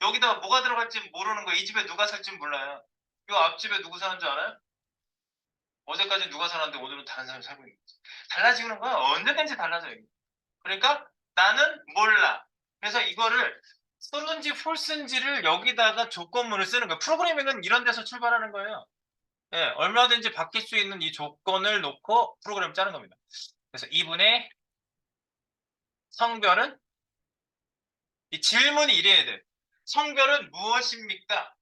여기다 뭐가 들어갈지 모르는 거야. 이 집에 누가 살지 몰라요. 이 앞집에 누구 사는 줄 알아요? 어제까지 누가 살았는데 오늘은 다른 사람이 살고 있는 거지. 달라지는 거야. 언제든지 달라져요. 그러니까 나는 몰라. 그래서 이거를 트루인지 폴스인지를 여기다가 조건문을 쓰는 거예요. 프로그래밍은 이런 데서 출발하는 거예요. 예, 얼마든지 바뀔 수 있는 이 조건을 놓고 프로그램을 짜는 겁니다. 그래서 이분의 성별은 이 질문이 이래야 돼. 성별은 무엇입니까?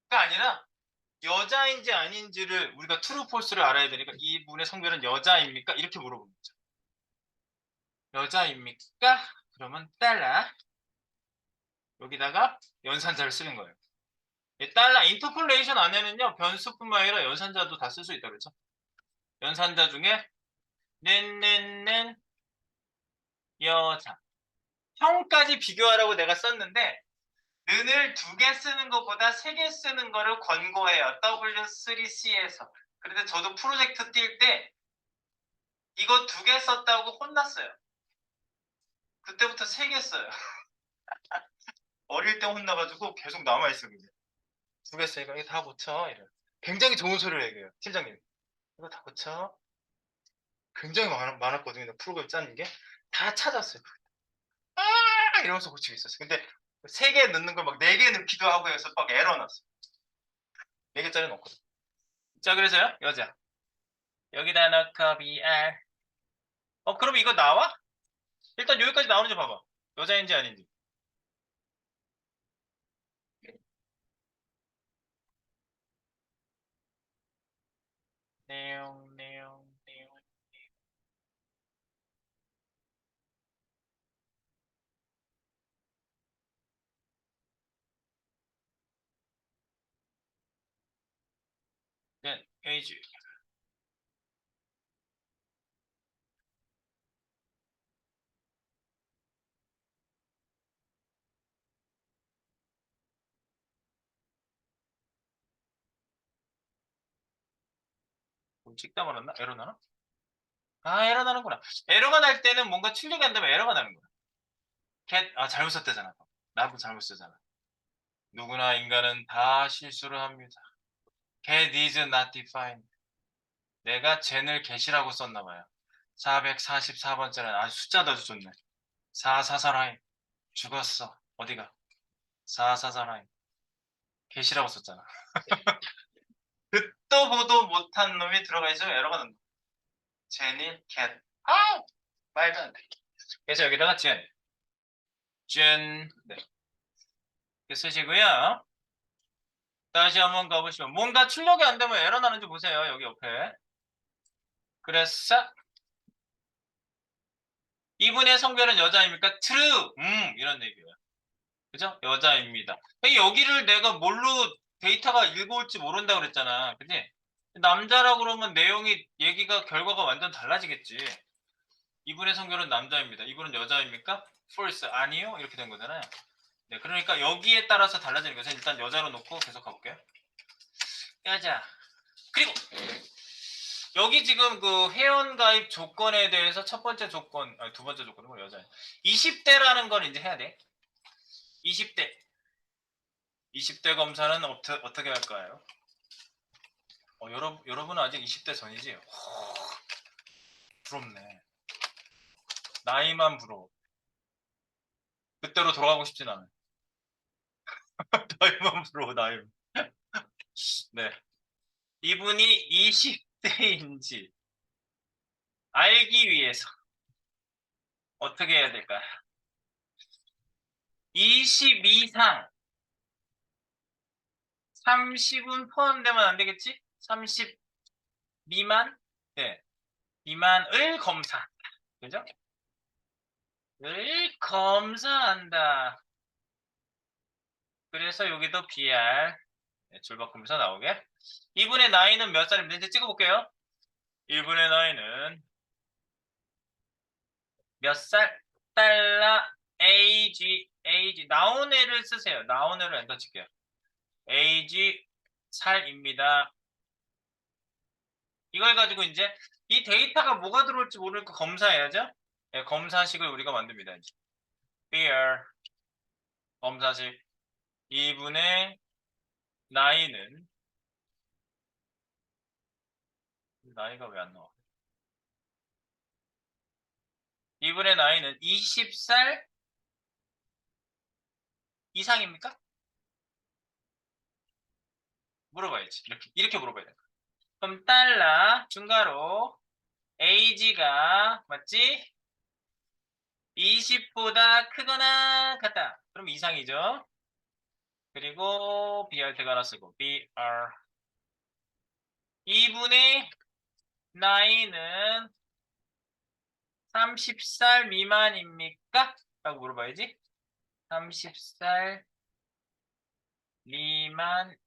가 아니라 여자인지 아닌지를 우리가 true, false를 알아야 되니까 이분의 성별은 여자입니까? 이렇게 물어보는 거죠. 여자입니까? 그러면 달러 여기다가 연산자를 쓰는 거예요. 달러 인터폴레이션 안에는요 변수뿐만 아니라 연산자도 다 쓸 수 있다 그랬죠. 연산자 중에 넨넨넨 여자 형까지 비교하라고 내가 썼는데 는을 두 개 쓰는 것보다 세 개 쓰는 거를 권고해요. W3C에서. 그런데 저도 프로젝트 뛸 때 이거 두 개 썼다고 혼났어요. 그때부터 세 개 써요. 어릴 때 혼나가지고 계속 남아있어요. 두 개 쓰니까 이거 다 고쳐. 이래요. 굉장히 좋은 소리를 얘기해요. 팀장님. 이거 다 고쳐. 굉장히 많았거든요. 프로그램 짜는 게. 다 찾았어요. 이러면서 고치고 있었어요. 근데 세 개 넣는 걸 막 네 개 넣기도 하고 해서 막 에러 났어요. 네 개짜리 넣거든. 자, 그래서요. 여자. 여기다 넣고 BR. 그럼 이거 나와? 일단 여기까지 나오는지 봐봐. 여자인지 아닌지. 내용. 네, age. 찍다 말았나? 에러 나나? 아, 에러 나는구나. 에러가 날 때는 뭔가 출력이 안 되면 에러가 나는 거야. 잘못 썼대잖아. 나도 잘못 쓰잖아. 누구나 인간은 다 실수를 합니다. Cat is not defined. 내가 젠을 get이라고 썼나 봐요. 444번째는 아주 숫자도 아주 좋네. 444라인. 죽었어. 어디가? 444라인. get이라고 썼잖아. 듣도 보도 못한 놈이 들어가 있으면 에러가 난다. 젠이 cat. 아! 말도 안 돼. 그래서 여기다가 젠. 네. 이렇게 쓰시고요. 다시 한번 가보시면 뭔가 출력이 안 되면 에러 나는지 보세요. 여기 옆에. 그래서 이분의 성별은 여자입니까? true. 이런 얘기예요. 그죠? 여자입니다. 여기를 내가 뭘로 데이터가 읽어올지 모른다고 그랬잖아. 그지? 남자라고 그러면 내용이 얘기가 결과가 완전 달라지겠지. 이분의 성별은 남자입니다. 이분은 여자입니까? false. 아니요. 이렇게 된 거잖아요. 네, 그러니까 여기에 따라서 달라지는 거죠. 일단 여자로 놓고 계속 가볼게요. 여자. 그리고 여기 지금 그 회원가입 조건에 대해서 첫 번째 조건, 아니 두 번째 조건은 뭐 여자. 20대라는 건 이제 해야 돼. 20대. 20대 검사는 어떻게 할까요? 여러분은 아직 20대 전이지? 부럽네. 나이만 부러워. 그때로 돌아가고 싶진 않아요. 나이만 부러워, 나이만. 네. 이분이 20대인지 알기 위해서 어떻게 해야 될까요? 20 이상 30은 포함되면 안 되겠지? 30 미만? 네. 미만을 검사. 그죠? 을 검사한다. 그래서 여기도 BR 줄바꾸면서 나오게. 이분의 나이는 몇 살입니까? 이제 찍어볼게요. 이분의 나이는 몇 살? 달러 age 나온애를 쓰세요. 나온애를 엔터 칠게요. age 살입니다. 이걸 가지고 이제 이 데이터가 뭐가 들어올지 모르니까 검사해야죠. 네, 검사식을 우리가 만듭니다. 이제. BR 검사식. 이분의 나이는 나이가 왜 안 나와? 이분의 나이는 20살 이상입니까? 물어봐야지. 이렇게 물어봐야 돼. 그럼 달러 중괄호 age가 맞지? 20보다 크거나 같다. 그럼 이상이죠. 그리고 BRT 하나 쓰고 BR 이분의 나이는 30살 미만입니까? 라고 물어봐야지. 30살 미만입니까?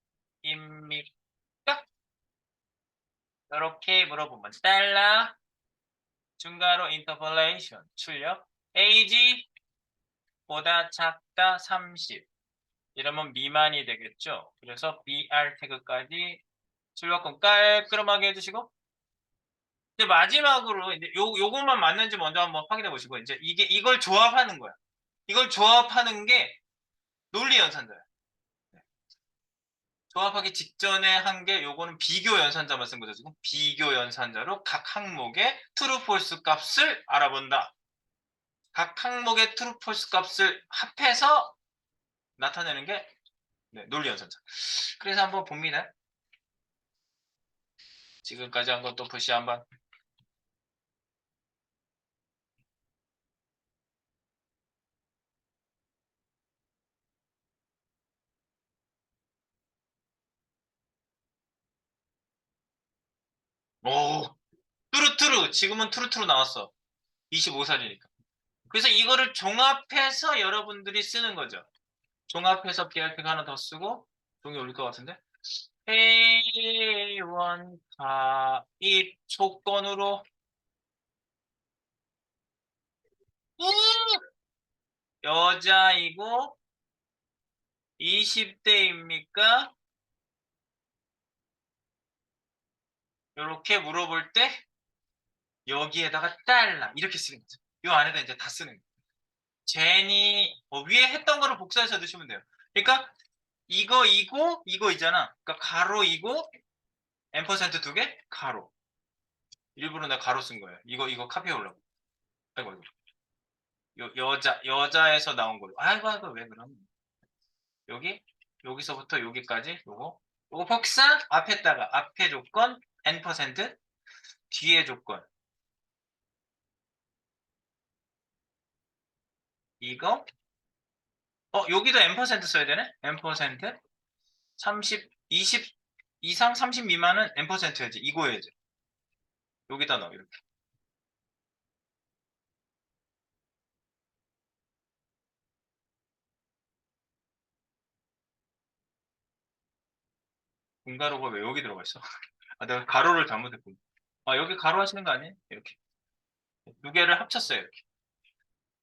이렇게 물어보면 달러 중괄호 인터폴레이션 출력 age보다 작다 30 이러면 미만이 되겠죠. 그래서 BR 태그까지 출력권 깔끔하게 해주시고 이제 마지막으로 이제 요것만 맞는지 먼저 한번 확인해 보시고 이제 이걸 조합하는 거야. 이걸 조합하는 게 논리 연산자야. 조합하기 직전에 한 게 요거는 비교 연산자만 쓴 거죠. 지금 비교 연산자로 각 항목의 true, false 값을 알아본다. 각 항목의 true, false 값을 합해서 나타내는 게 논리 연산자. 그래서 한번 봅니다. 지금까지 한 것도 푸시 한번. 오, 트루트루. 지금은 트루트루 나왔어. 25살이니까. 그래서 이거를 종합해서 여러분들이 쓰는 거죠. 종합해서 BRP가 하나 더 쓰고 종이 올릴 것 같은데. 회원 가입 조건으로 여자이고 20대입니까? 이렇게 물어볼 때 여기에다가 달러 이렇게 쓰는 거죠. 이 안에다 이제 다 쓰는 거예요. 제니 위에 했던 거를 복사해서 넣으시면 돼요. 그러니까 이거 있잖아. 그러니까 가로 이고 앰퍼센트 두 개 가로. 일부러 내가 가로 쓴 거예요. 이거 카피해 오려고. 아이고. 여자에서 나온 거예요. 아이고 왜 그럼? 여기서부터 여기까지 요거 복사 앞에다가 앞에 조건 n% 뒤에 조건 이거 여기도 n% 써야 되네. n% 30 20 이상 30 미만은 n%야지. 이거야지. 여기다 넣어 이렇게. 분가로가 왜 여기 들어가 있어? 아, 내가 가로를 잘못했군. 아, 여기 가로 하시는 거 아니에요? 이렇게. 두 개를 합쳤어요. 이렇게.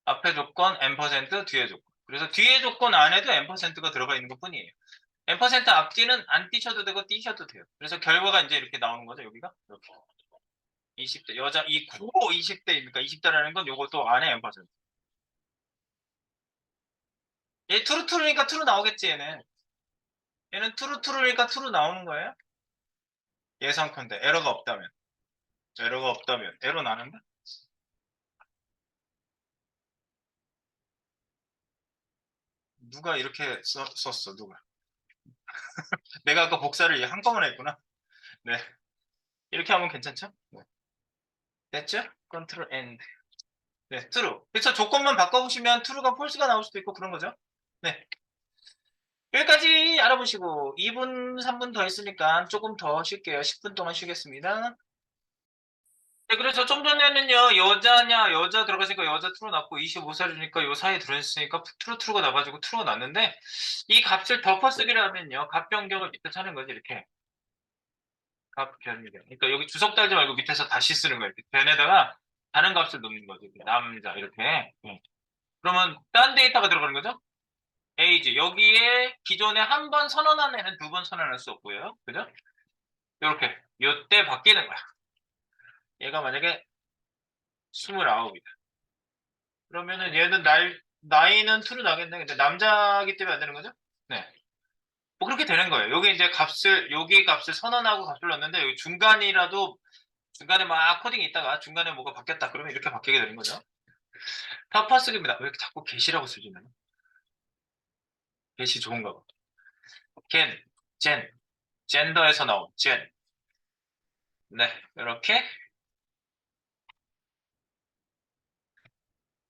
앞에 조건 n% 뒤에 조건. 그래서 뒤에 조건 안에도 n%가 들어가 있는 것 뿐이에요. n% 앞뒤는 안 띄셔도 되고 띄셔도 돼요. 그래서 결과가 이제 이렇게 나오는 거죠. 여기가 이렇게 20대 여자 이 20대입니까? 20대라는 건 요것도 안에 n%. 얘 트루트루니까 트루 나오겠지 얘는 트루트루니까 트루 나오는 거예요. 예상컨대 에러가 없다면 에러 나는데 누가 이렇게 썼어 누가 내가 아까 복사를 한꺼번에 했구나. 네 이렇게 하면 괜찮죠? 네. 됐죠? 컨트롤 N 네 true 그래서 조건만 바꿔보시면 true가 false가 나올 수도 있고 그런 거죠. 네 여기까지 알아보시고 2분 3분 더 있으니까 조금 더 쉴게요. 10분 동안 쉬겠습니다. 네, 그래서 좀 전에는요, 여자 들어갔으니까 여자 트루 났고, 25살이니까 요 사이에 들어있으니까 트루가 나가지고 트루가 났는데, 이 값을 덮어쓰기를 하면요, 값 변경을 밑에 하는 거지, 이렇게. 값 변경. 그러니까 여기 주석 달지 말고 밑에서 다시 쓰는 거예요. 이렇게 변에다가 다른 값을 넣는 거죠. 이렇게 남자, 이렇게. 네. 그러면 딴 데이터가 들어가는 거죠? age. 여기에 기존에 한 번 선언한 애는 두 번 선언할 수 없고요. 그죠? 이렇게. 요때 바뀌는 거야. 얘가 만약에 29이다. 그러면은 얘는 나이는 true 나겠네. 근데 남자기 때문에 안 되는 거죠? 네. 뭐 그렇게 되는 거예요. 여기 이제 여기 값을 선언하고 값을 넣었는데, 여기 중간에 막 코딩이 있다가 중간에 뭐가 바뀌었다. 그러면 이렇게 바뀌게 되는 거죠. 파파스입니다. 왜 이렇게 자꾸 get이라고 쓰지, 나는? get이 좋은가 봐. 겐, 젠더에서 나온 젠. 네, 이렇게.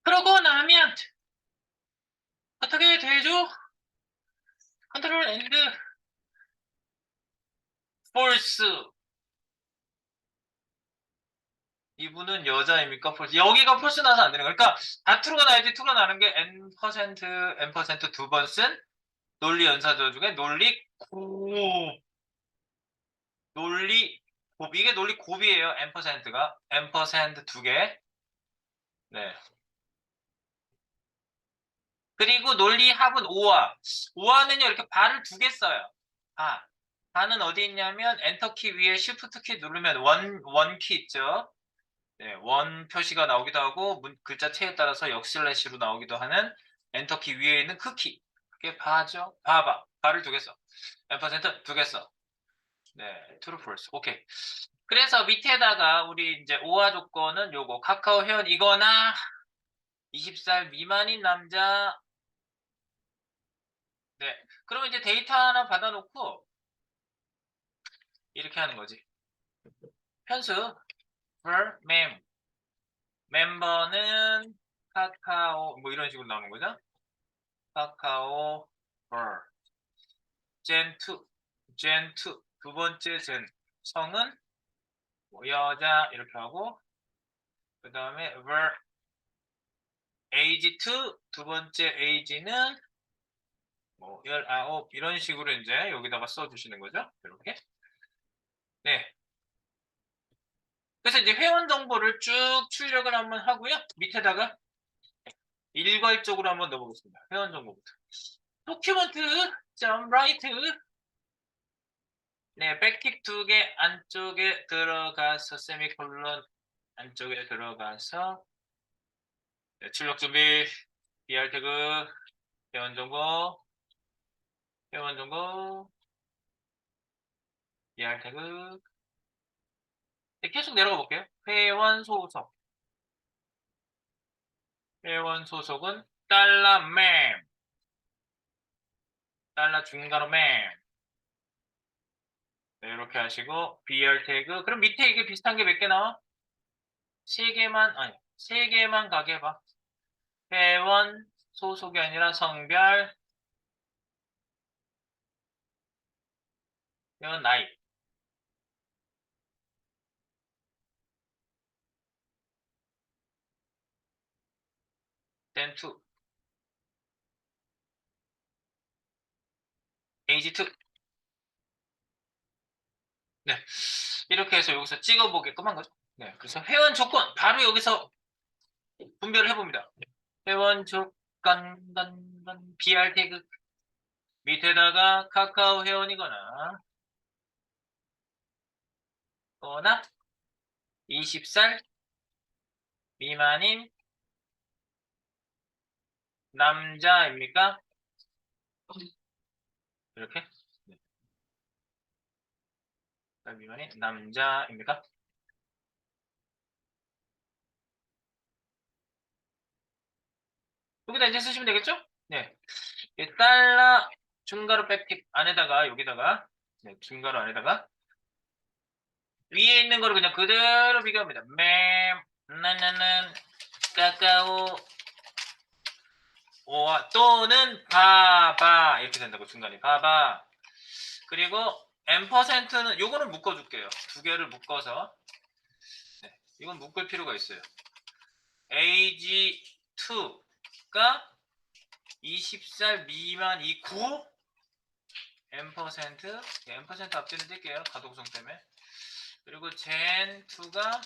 그러고 나면 어떻게 되죠? 컨트롤 앤드 폴스. 이분은 여자입니까? 폴스. 여기가 폴스 나서 안 되는 거야. 그러니까 다 true가 나야지. true가 나는 게 n% 두 번 쓴 논리 연사저 중에 논리 곱 이게 논리 곱이에요. n%가 n% 두 개. 네. 그리고 논리 합은 5화. 5화는요 이렇게 발을 두 개 써요. 바는 어디 있냐면 엔터키 위에 쉬프트 키 누르면 원키 있죠. 네, 원 표시가 나오기도 하고 글자체에 따라서 역슬래시로 나오기도 하는 엔터키 위에 있는 그 키. 그게 바죠. 바를 두 개 써. n% 두 개 써. 네, true false. 오케이. 그래서 밑에다가 우리 이제 오화 조건은 요거 카카오 회원이거나 20살 미만인 남자. 네. 그러면 이제 데이터 하나 받아놓고 이렇게 하는 거지. 편수 per 멤버는 카카오 뭐 이런 식으로 나오는 거죠. 카카오 per gen2 두 번째 젠 성은 뭐 여자 이렇게 하고 그 다음에 ver age2 두 번째 age는 뭐 19 이런 식으로 이제 여기다가 써주시는 거죠. 이렇게. 네. 그래서 이제 회원 정보를 쭉 출력을 한번 하고요. 밑에다가 일괄적으로 한번 넣어보겠습니다. 회원 정보부터. document.write 네, 백틱 2개 안쪽에 들어가서 세미콜론 안쪽에 들어가서 네, 출력 준비, BR 태그, 회원 정보, 회원 정보, BR 태그. 네, 계속 내려가 볼게요. 회원 소속. 회원 소속은 달러 맴, 달러 중괄호 맴. 네, 이렇게 하시고 BR 태그. 그럼 밑에 이게 비슷한 게 몇 개 나와? 세 개만 가게 해봐. 회원 소속이 아니라 성별, 회원 나이. then 2, age 2. 네, 이렇게 해서 여기서 찍어보게끔 한 거죠. 네, 그래서 회원 조건 바로 여기서 분별을 해봅니다. 회원 조건 BR 태그 밑에다가 카카오 회원이거나 20살 미만인 남자입니까? 이렇게. 네, 20살 미만인 남자입니까? 여기다 이제 쓰시면 되겠죠? 네. 달러 중괄호 백틱 안에다가 여기다가 네, 중괄호 안에다가 위에 있는 거를 그냥 그대로 비교합니다. 나나는 카카오 오와 또는 봐봐 이렇게 된다고 중간에 봐봐. 그리고 %는 요거는 묶어줄게요. 두 개를 묶어서 네, 이건 묶을 필요가 있어요. age2가 20살 미만이고 %, 앞뒤는 뗄게요. 가독성 때문에. 그리고 gen2가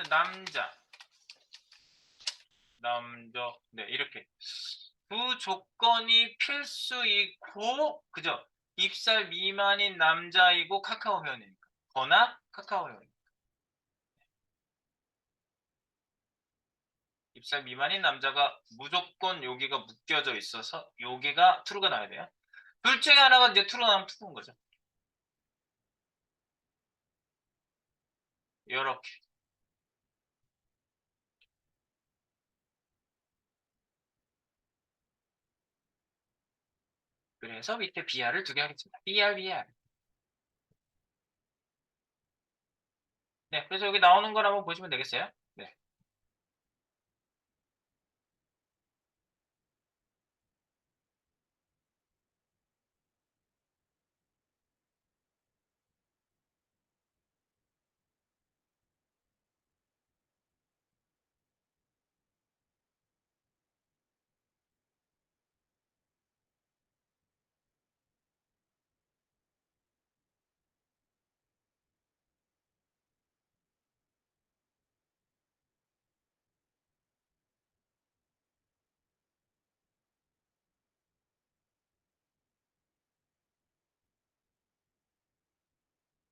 남자. 네, 이렇게. 그 조건이 필수이고, 그죠? 입살 미만인 남자이고 카카오 회원이니까. 거나 카카오 회원. 입살 미만인 남자가 무조건 여기가 묶여져 있어서 여기가 true가 나야 돼요. 둘 중에 하나가 이제 true 나오면 true인 거죠. 이렇게. 그래서 밑에 BR을 두 개 하겠습니다. BR. 네, 그래서 여기 나오는 걸 한번 보시면 되겠어요. 네.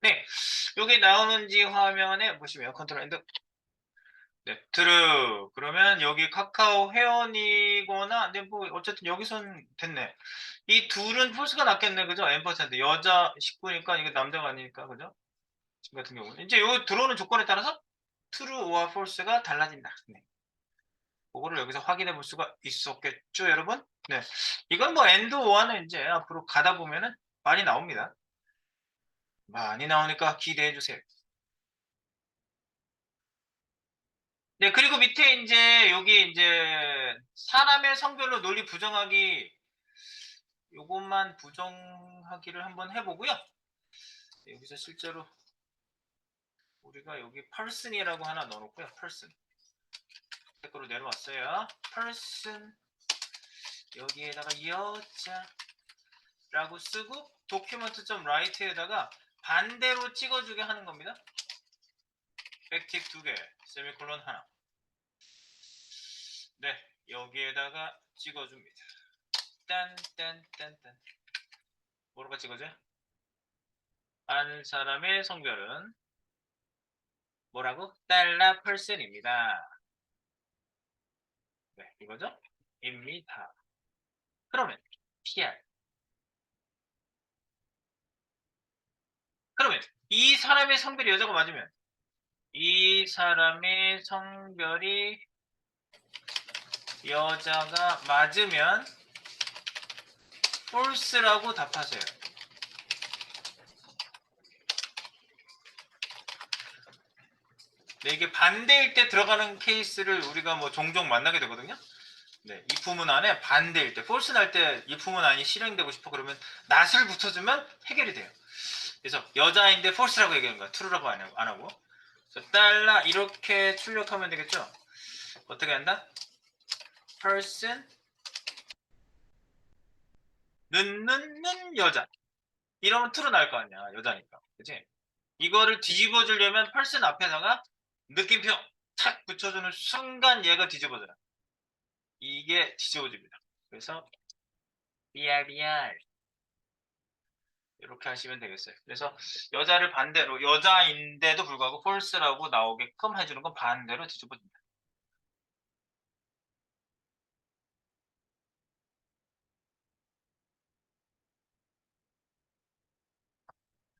네, 여기 나오는지 화면에 보시면 컨트롤 엔드. 네, true. 그러면 여기 카카오 회원이거나, 근데 뭐 어쨌든 여기선 됐네. 이 둘은 false가 낫겠네, 그죠? %. 여자 식구니까 이게 남자가 아니니까, 그죠? 지금 같은 경우는 이제 여기 들어오는 조건에 따라서 true와 false가 달라진다. 네. 그거를 여기서 확인해 볼 수가 있었겠죠, 여러분? 네. 이건 뭐 and or는 이제 앞으로 가다 보면은 많이 나옵니다. 많이 나오니까 기대해 주세요. 네, 그리고 밑에 이제 여기 이제 사람의 성별로 논리 부정하기 요것만 부정하기를 한번 해보고요. 네, 여기서 실제로 우리가 여기 person이라고 하나 넣어놓고요. person 댓글로 내려왔어요. person 여기에다가 여자라고 쓰고 document.write에다가 반대로 찍어주게 하는 겁니다. 백틱 2개, 세미콜론 하나. 네, 여기에다가 찍어줍니다. 딴딴딴딴. 뭐로 찍어줘? 한 사람의 성별은 뭐라고? 달러 펄슨입니다. 네, 이거죠? 입니다. 그러면 PR. 그러면 이 사람의 성별이 여자가 맞으면 이 사람의 성별이 여자가 맞으면 false라고 답하세요. 네, 이게 반대일 때 들어가는 케이스를 우리가 뭐 종종 만나게 되거든요. 네, if문 안에 반대일 때, false 날 때 if문 안이 실행되고 싶어 그러면 not을 붙여주면 해결이 돼요. 그래서 여자인데 false라고 얘기하는 거야. true라고 안 하고. 그래서 달러 이렇게 출력하면 되겠죠. 어떻게 한다? person 는 여자. 이러면 true 나올 거 아니야. 여자니까. 그치? 이거를 뒤집어 주려면 person 앞에다가 느낌표 탁 붙여주는 순간 얘가 뒤집어져요. 이게 뒤집어집니다. 그래서 BRBR 이렇게 하시면 되겠어요. 그래서 여자를 반대로 여자인데도 불구하고 false라고 나오게끔 해주는 건 반대로 뒤집어집니다.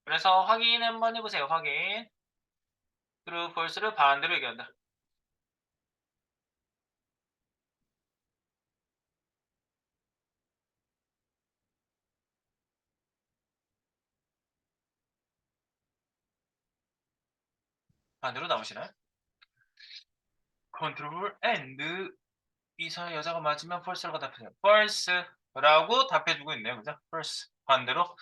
그래서 확인 한번 해보세요. 확인. true, false를 반대로 얘기한다. 반대로 나오시나요? 컨트롤 and 이사 여자가 맞으면 false라고 답해요. false라고 답해주고 있네요. 그죠? false. 반대로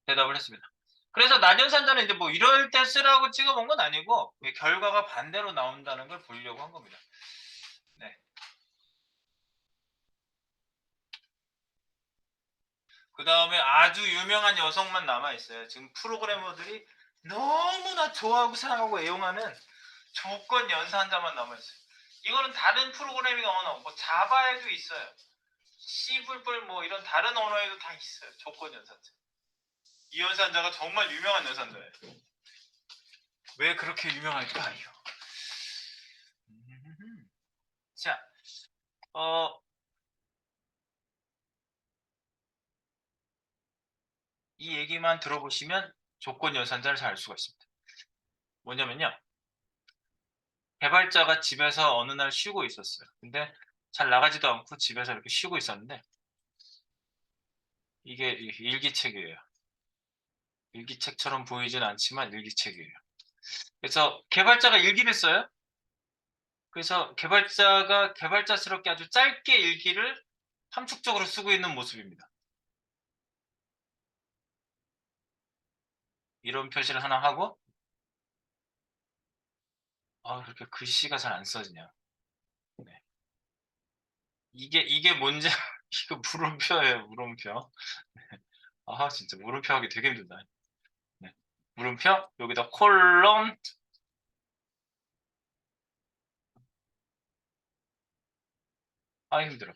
대답을 했습니다. 그래서 나연산자는 이제 뭐 이럴 때 쓰라고 찍어본 건 아니고 결과가 반대로 나온다는 걸 보려고 한 겁니다. 네. 그 다음에 아주 유명한 여성만 남아있어요. 지금 프로그래머들이 너무나 좋아하고 사랑하고 애용하는 조건 연산자만 남아있어요. 이거는 다른 프로그래밍 언어, 뭐 자바에도 있어요. C++ 뭐 이런 다른 언어에도 다 있어요. 조건 연산자. 이 연산자가 정말 유명한 연산자예요. 왜 그렇게 유명할까요? 자, 이 얘기만 들어보시면 조건 연산자를 잘 알 수가 있습니다. 뭐냐면요. 개발자가 집에서 어느 날 쉬고 있었어요. 근데 잘 나가지도 않고 집에서 이렇게 쉬고 있었는데 이게 일기책이에요. 일기책처럼 보이진 않지만 일기책이에요. 그래서 개발자가 일기를 써요. 그래서 개발자가 개발자스럽게 아주 짧게 일기를 함축적으로 쓰고 있는 모습입니다. 이런 표시를 하나 하고 그렇게 글씨가 잘 안 써지냐. 네. 이게 뭔지 이거 물음표예요. 물음표. 진짜 물음표 하기 되게 힘들다. 네. 물음표 여기다 콜론 힘들어.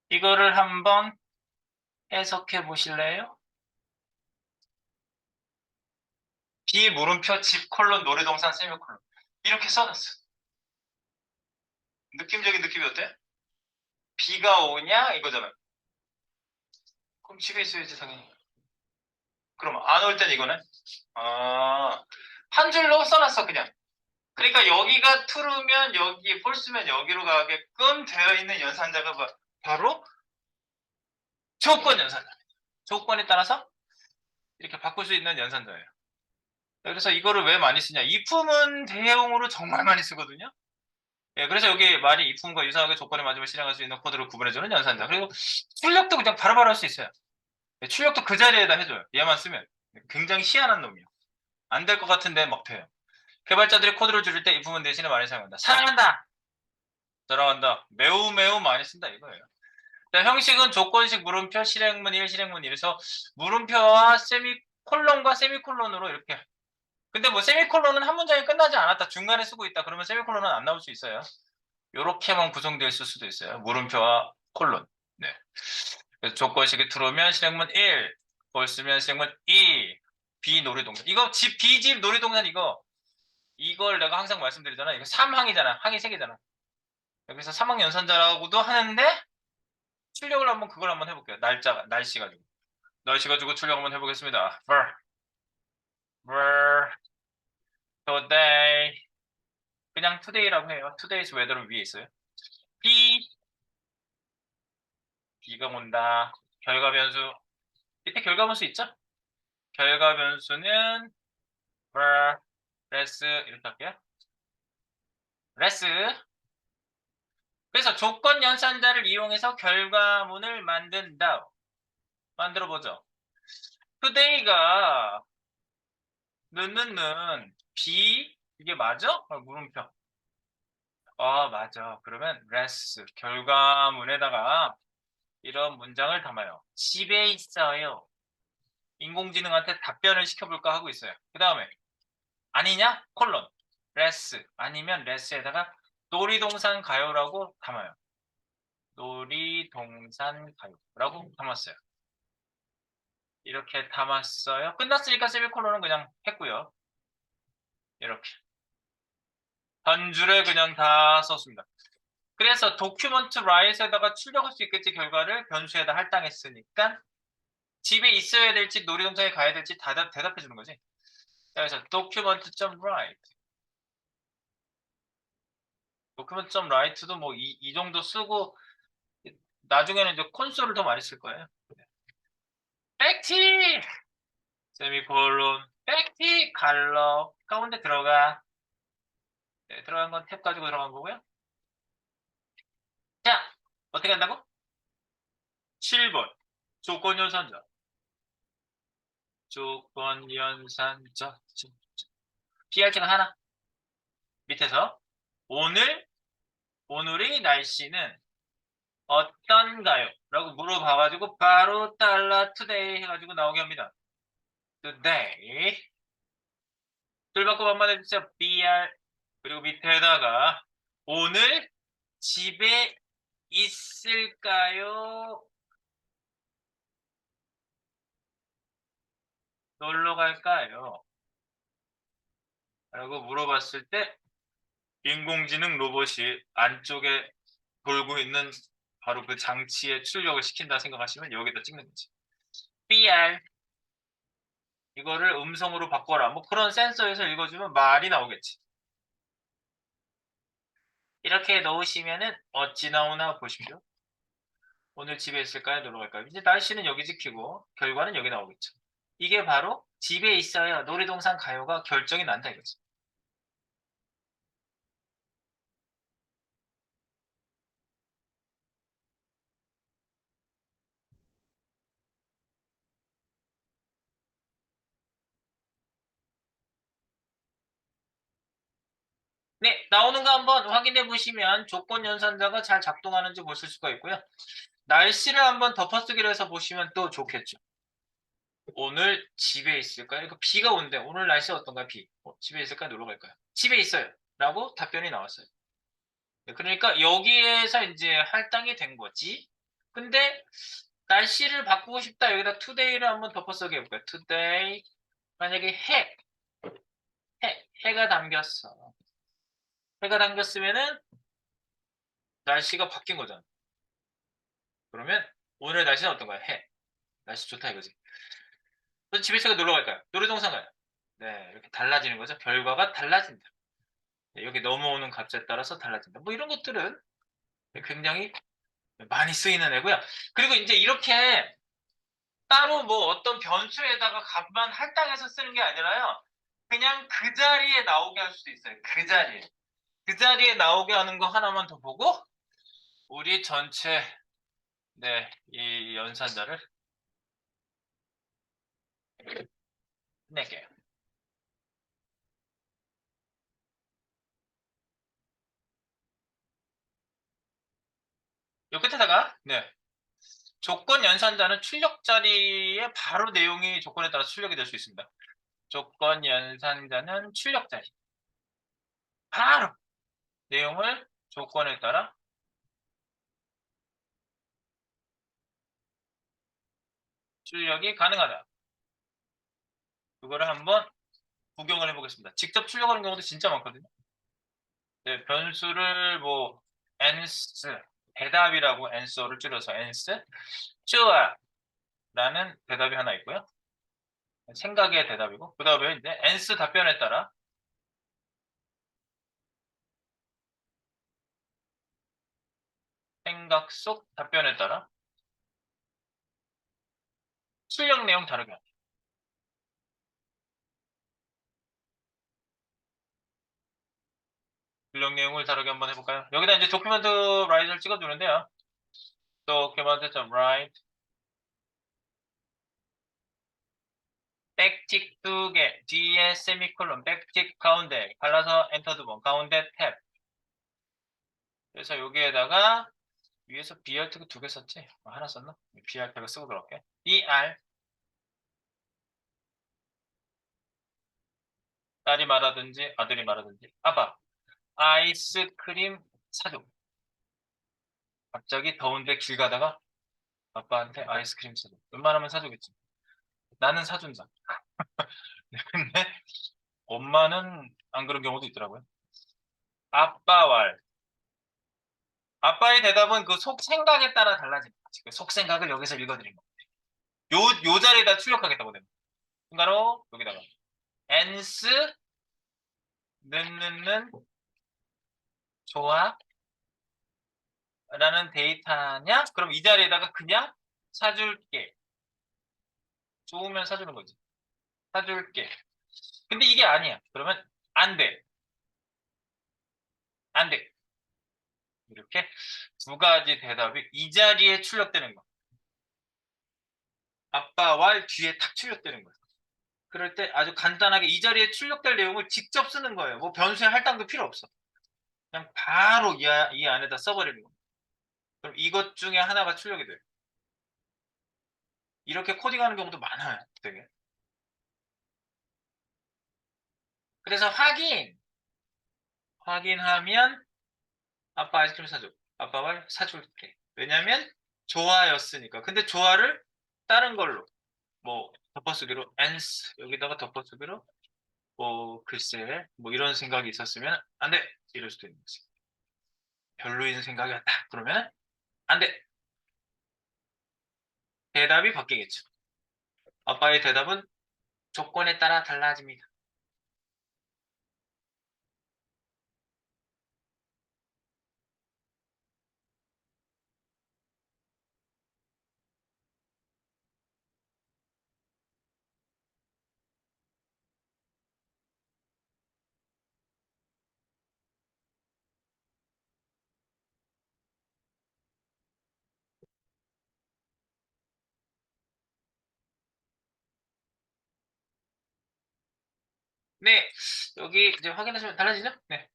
이거를 한번 해석해 보실래요? 비물음표 집 콜론 놀이동산 세미콜론 이렇게 써놨어. 느낌적인 느낌이 어때? 비가 오냐 이거잖아. 그럼 집에 있어야지 당연히. 그럼 안 올 땐 이거네. 한 줄로 써놨어 그냥. 그러니까 여기가 true면 여기, false면 여기로 가게끔 되어 있는 연산자가 바로 조건 연산자. 조건에 따라서 이렇게 바꿀 수 있는 연산자예요. 그래서 이거를 왜 많이 쓰냐? if문 대용으로 정말 많이 쓰거든요. 예, 그래서 여기 말이 if문과 유사하게 조건에 맞으면 실행할 수 있는 코드를 구분해주는 연산자. 그리고 출력도 그냥 바로바로 할 수 있어요. 예, 출력도 그 자리에다 해줘요. 얘만 쓰면. 굉장히 희한한 놈이요. 안 될 것 같은데 막 돼요. 개발자들이 코드를 줄일 때 if문 대신에 많이 사용한다. 사랑한다. 사랑한다. 매우 매우 많이 쓴다 이거예요. 자, 형식은 조건식 물음표, 실행문 1, 실행문 1에서 물음표와 세미콜론과 세미콜론으로 이렇게. 근데 뭐 세미콜론은 한 문장이 끝나지 않았다. 중간에 쓰고 있다. 그러면 세미콜론은 안 나올 수 있어요. 이렇게만 구성되어 있을 수도 있어요. 물음표와 콜론. 네. 그래서 조건식이 true면 실행문 1, false면 실행문 2, B 놀이동산. 이거 B집 놀이동산 이걸 내가 항상 말씀드리잖아. 이거 3항이잖아. 항이 3개잖아. 여기서 3항 연산자라고도 하는데 출력을 한번 그걸 한번 해볼게요. 날씨 가지고. 날씨 가지고 출력 한번 해보겠습니다. today. 그냥 today라고 해요. today's weather은 위에 있어요. B가 온다. 결과 변수. 밑에 결과 변수 있죠? 결과 변수는 less 이렇게 할게요. less. 그래서 조건 연산자를 이용해서 결과문을 만든다. 만들어 보죠. today가 는는는 B 이게 맞아? 물음표. 맞아. 그러면 less 결과문에다가 이런 문장을 담아요. 집에 있어요. 인공지능한테 답변을 시켜볼까 하고 있어요. 그 다음에 아니냐? 콜론. less 아니면 less에다가 놀이동산 가요라고 담아요. 놀이동산 가요라고 담았어요. 이렇게 담았어요. 끝났으니까 세미콜론은 그냥 했고요. 이렇게 한 줄에 그냥 다 썼습니다. 그래서 document write에다가 출력할 수 있겠지. 결과를 변수에다 할당했으니까 집에 있어야 될지 놀이동산에 가야 될지 대답해 주는 거지. 그래서 document.write document.write도 뭐 이 정도 쓰고 나중에는 이제 콘솔을 더 많이 쓸 거예요. 팩티 세미콜론 팩티 갈러 가운데 들어가. 네, 들어간 건 탭 가지고 들어간 거고요. 자, 어떻게 한다고? 7번 조건연산자. 조건연산자. PRT가 하나. 밑에서 오늘의 날씨는 어떤가요? 라고 물어봐가지고 바로 달라 today 해가지고 나오게 합니다. today. 줄바꿈 한번 해주세요. BR. 그리고 밑에다가 오늘 집에 있을까요? 놀러 갈까요? 라고 물어봤을 때 인공지능 로봇이 안쪽에 돌고 있는 바로 그 장치에 출력을 시킨다 생각하시면 여기다 찍는 거지. BR 이거를 음성으로 바꿔라. 뭐 그런 센서에서 읽어주면 말이 나오겠지. 이렇게 넣으시면은 어찌 나오나 보십시오. 오늘 집에 있을까요? 놀러 갈까요? 이제 날씨는 여기 지키고 결과는 여기 나오겠죠. 이게 바로 집에 있어요. 놀이동산 가요가 결정이 난다 이거지. 네, 나오는 거 한번 확인해 보시면 조건 연산자가 잘 작동하는지 보실 수가 있고요. 날씨를 한번 덮어쓰기로 해서 보시면 또 좋겠죠. 오늘 집에 있을까요? 그러니까 비가 온대. 오늘 날씨 어떤가? 비. 집에 있을까요? 놀러 갈까요? 집에 있어요. 라고 답변이 나왔어요. 네, 그러니까 여기에서 이제 할당이 된 거지. 근데 날씨를 바꾸고 싶다. 여기다 today를 한번 덮어쓰기 해볼까요? today. 만약에 해가 담겼어. 해가 담겼으면은 날씨가 바뀐 거잖아. 그러면 오늘 날씨는 어떤가요? 날씨 좋다 이거지. 그래서 집에 있으니까 놀러 갈까요? 놀이동산 가요. 네, 이렇게 달라지는 거죠. 결과가 달라진다. 네, 여기 넘어오는 값에 따라서 달라진다. 뭐 이런 것들은 굉장히 많이 쓰이는 애고요. 그리고 이제 이렇게 따로 뭐 어떤 변수에다가 값만 할당해서 쓰는 게 아니라요. 그냥 그 자리에 나오게 할 수도 있어요. 그 자리에. 그 자리에 나오게 하는 거 하나만 더 보고 우리 전체 이 연산자를 낼게요. 요 끝에다가 조건 연산자는 출력 자리에 바로 내용이 조건에 따라 출력이 될 수 있습니다. 조건 연산자는 출력 자리. 바로 내용을 조건에 따라 출력이 가능하다. 그거를 한번 구경을 해보겠습니다. 직접 출력하는 경우도 진짜 많거든요. 네, 변수를 뭐 ans 대답이라고 answer를 줄여서 ans 좋아 라는 대답이 하나 있고요. 생각의 대답이고 그 다음에 이제 ans 답변에 따라 생각 속 답변에 따라 출력 내용 다르게 합니다. 출력 내용을 다르게 한번 해볼까요? 여기다 이제 도큐멘트 라이트를 찍어주는데요. document.write 백틱 2개 뒤에 세미콜론 백틱 가운데 갈라서 엔터 2번 가운데 탭. 그래서 여기에다가 위에서 BR 태그 2개 썼지? 하나 썼나? BR 태그 쓰고 들어갈게. ER 딸이 말하든지 아들이 말하든지 아빠 아이스크림 사줘. 갑자기 더운데 길 가다가 아빠한테 아이스크림 사줘. 웬만하면 사주겠지. 나는 사준다. 근데 엄마는 안 그런 경우도 있더라고요. 아빠 왈. 아빠의 대답은 그 속 생각에 따라 달라집니다. 그 속 생각을 여기서 읽어드린 겁니다. 요 자리에다 출력하겠다고 됩니다. 추가로 여기다가 ans 는 좋아 라는 데이터냐? 그럼 이 자리에다가 그냥 사줄게. 좋으면 사주는 거지. 사줄게. 근데 이게 아니야. 그러면 안 돼. 안 돼. 이렇게 두 가지 대답이 이 자리에 출력되는 거. 아빠와 뒤에 탁 출력되는 거야. 그럴 때 아주 간단하게 이 자리에 출력될 내용을 직접 쓰는 거예요. 뭐 변수의 할당도 필요 없어. 그냥 바로 이 안에다 써버리는 거예요. 그럼 이것 중에 하나가 출력이 돼요. 이렇게 코딩하는 경우도 많아요. 되게. 그래서 확인하면 아빠 아이스크림 사줘. 아빠가 사줄게. 왜냐면 조화였으니까. 근데 조화를 다른 걸로 뭐 덮어쓰기로 ans 여기다가 덮어쓰기로 뭐 글쎄 뭐 이런 생각이 있었으면 안 돼. 이럴 수도 있는 거지. 별로인 생각이었다. 그러면 안 돼. 대답이 바뀌겠죠. 아빠의 대답은 조건에 따라 달라집니다. 네, 여기 이제 확인하시면 달라지죠? 네.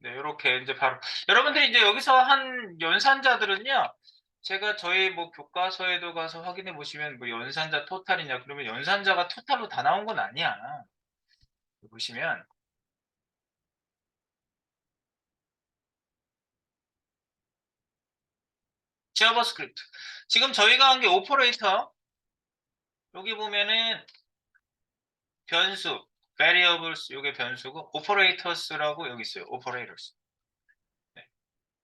네, 이렇게 이제 바로 여러분들이 이제 여기서 한 연산자들은요. 제가 저희 뭐 교과서에도 가서 확인해 보시면 뭐 연산자 토탈이냐 그러면 연산자가 토탈로 다 나온 건 아니야. 보시면 자바스크립트. 지금 저희가 한 게 오퍼레이터. 여기 보면은 변수, variables 요게 변수고 operators라고 여기 있어요. operators. 네.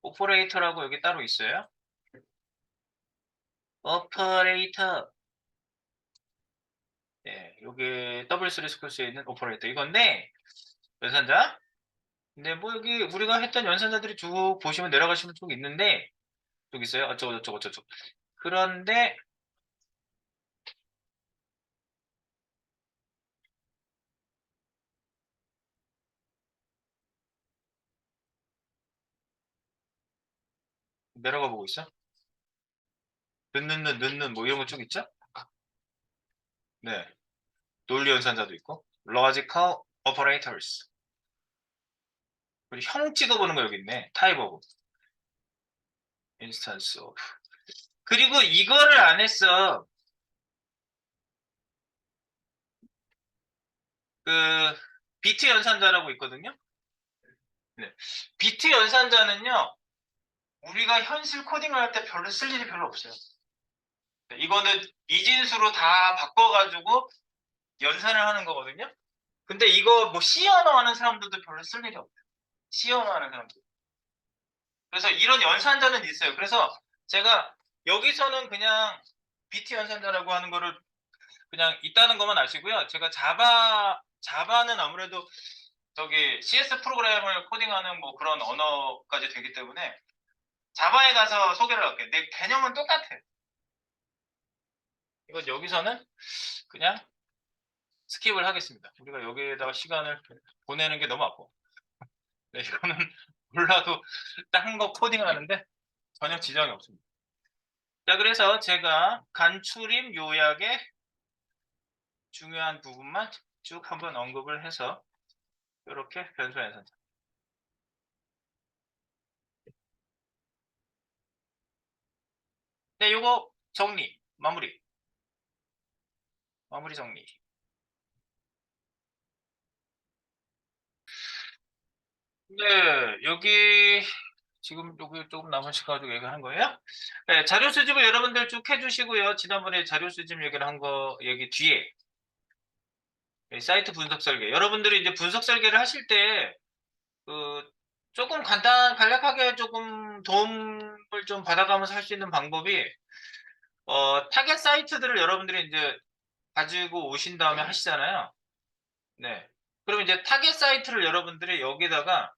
operator라고 여기 따로 있어요. operator. 네, 요게 W3 스크스에 있는 오퍼레이터 이건데 연산자. 근데 뭐 여기 우리가 했던 연산자들이 쭉 보시면 내려가시면 쭉 있는데 쭉 있어요. 어쩌고 저쩌고 저쩌고. 그런데 내려가 보고 있어. 넣는 뭐 이런 거 쭉 있죠? 네. 논리 연산자도 있고 logical operators. 그리고 형 찍어보는 거 여기 있네. type of instance of. 그리고 이거를 안 했어. 그 비트 연산자라고 있거든요. 네. 비트 연산자는요. 우리가 현실 코딩을 할 때 별로 쓸 일이 별로 없어요. 이거는 이진수로 다 바꿔가지고 연산을 하는 거거든요. 근데 이거 뭐 C 언어 하는 사람들도 별로 쓸 일이 없어요. C 언어 하는 사람들. 그래서 이런 연산자는 있어요. 그래서 제가 여기서는 그냥 BT 연산자라고 하는 거를 그냥 있다는 것만 아시고요. 제가 자바는 아무래도 저기 CS 프로그램을 코딩하는 뭐 그런 언어까지 되기 때문에 자바에 가서 소개를 할게요. 내 개념은 똑같아요. 이건 여기서는 그냥 스킵을 하겠습니다. 우리가 여기에다가 시간을 보내는 게 너무 아파. 네, 이거는 몰라도 딴 거 코딩하는데 전혀 지장이 없습니다. 자, 그래서 제가 간추림 요약의 중요한 부분만 쭉 한번 언급을 해서 이렇게 변수 연산. 네, 요거 정리, 마무리 정리. 네, 여기 지금 여기 조금 남은 시간 가지고 얘기하는 거예요. 네, 자료 수집을 여러분들 쭉 해주시고요. 지난번에 자료 수집 얘기를 한 거 얘기 뒤에 사이트 분석 설계. 여러분들이 이제 분석 설계를 하실 때 그 조금 간략하게 조금 도움을 좀 받아가면서 할 수 있는 방법이 타겟 사이트들을 여러분들이 이제 가지고 오신 다음에 하시잖아요. 네. 그럼 이제 타겟 사이트를 여러분들이 여기다가